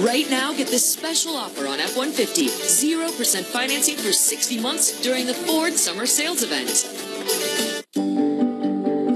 Right now, get this special offer on F-150. 0% financing for 60 months during the Ford Summer Sales Event.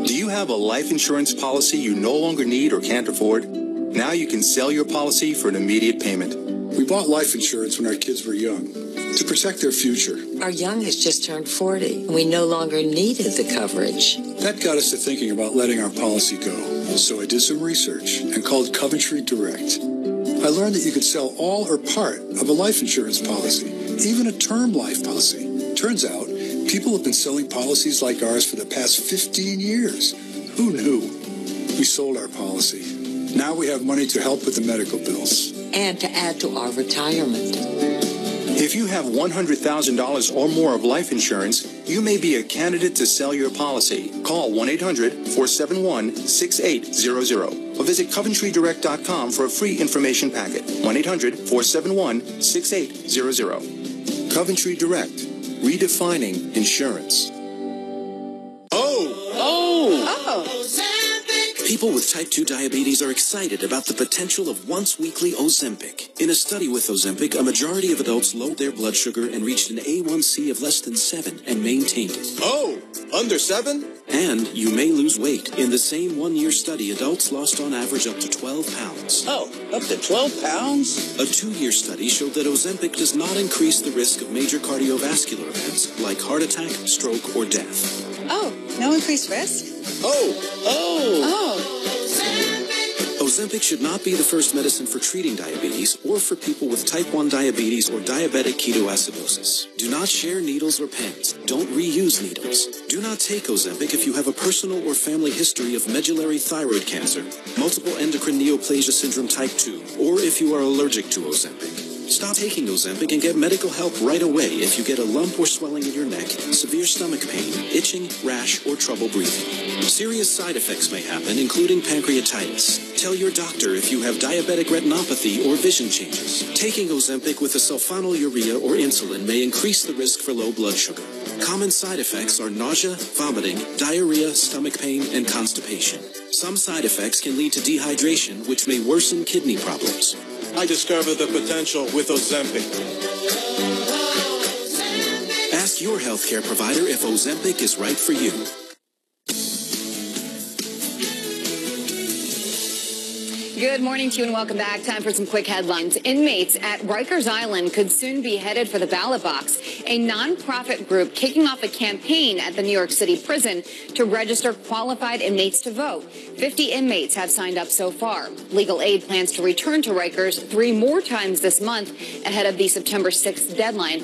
Do you have a life insurance policy you no longer need or can't afford? Now you can sell your policy for an immediate payment. We bought life insurance when our kids were young to protect their future. Our youngest just turned 40, and we no longer needed the coverage. That got us to thinking about letting our policy go. So I did some research and called Coventry Direct. I learned that you could sell all or part of a life insurance policy, even a term life policy. Turns out, people have been selling policies like ours for the past 15 years. Who knew? We sold our policy. Now we have money to help with the medical bills. And to add to our retirement. If you have $100,000 or more of life insurance, you may be a candidate to sell your policy. Call 1-800-471-6800 or visit CoventryDirect.com for a free information packet. 1-800-471-6800. Coventry Direct, redefining insurance. People with type 2 diabetes are excited about the potential of once-weekly Ozempic. In a study with Ozempic, a majority of adults lowered their blood sugar and reached an A1C of less than 7 and maintained it. Oh, under 7? And you may lose weight. In the same one-year study, adults lost on average up to 12 pounds. Oh, up to 12 pounds? A 2-year study showed that Ozempic does not increase the risk of major cardiovascular events like heart attack, stroke, or death. Oh, no increased risk? Ozempic should not be the first medicine for treating diabetes or for people with type 1 diabetes or diabetic ketoacidosis. Do not share needles or pens. Don't reuse needles. Do not take Ozempic if you have a personal or family history of medullary thyroid cancer, multiple endocrine neoplasia syndrome type 2, or if you are allergic to Ozempic. Stop taking Ozempic and get medical help right away if you get a lump or swelling in your neck, severe stomach pain, itching, rash, or trouble breathing. Serious side effects may happen, including pancreatitis. Tell your doctor if you have diabetic retinopathy or vision changes. Taking Ozempic with a sulfonylurea or insulin may increase the risk for low blood sugar. Common side effects are nausea, vomiting, diarrhea, stomach pain, and constipation. Some side effects can lead to dehydration, which may worsen kidney problems. I discovered the potential with Ozempic. Ask your healthcare provider if Ozempic is right for you. Good morning to you and welcome back. Time for some quick headlines. Inmates at Rikers Island could soon be headed for the ballot box. A nonprofit group kicking off a campaign at the New York City prison to register qualified inmates to vote. 50 inmates have signed up so far. Legal Aid plans to return to Rikers 3 more times this month ahead of the September 6th deadline for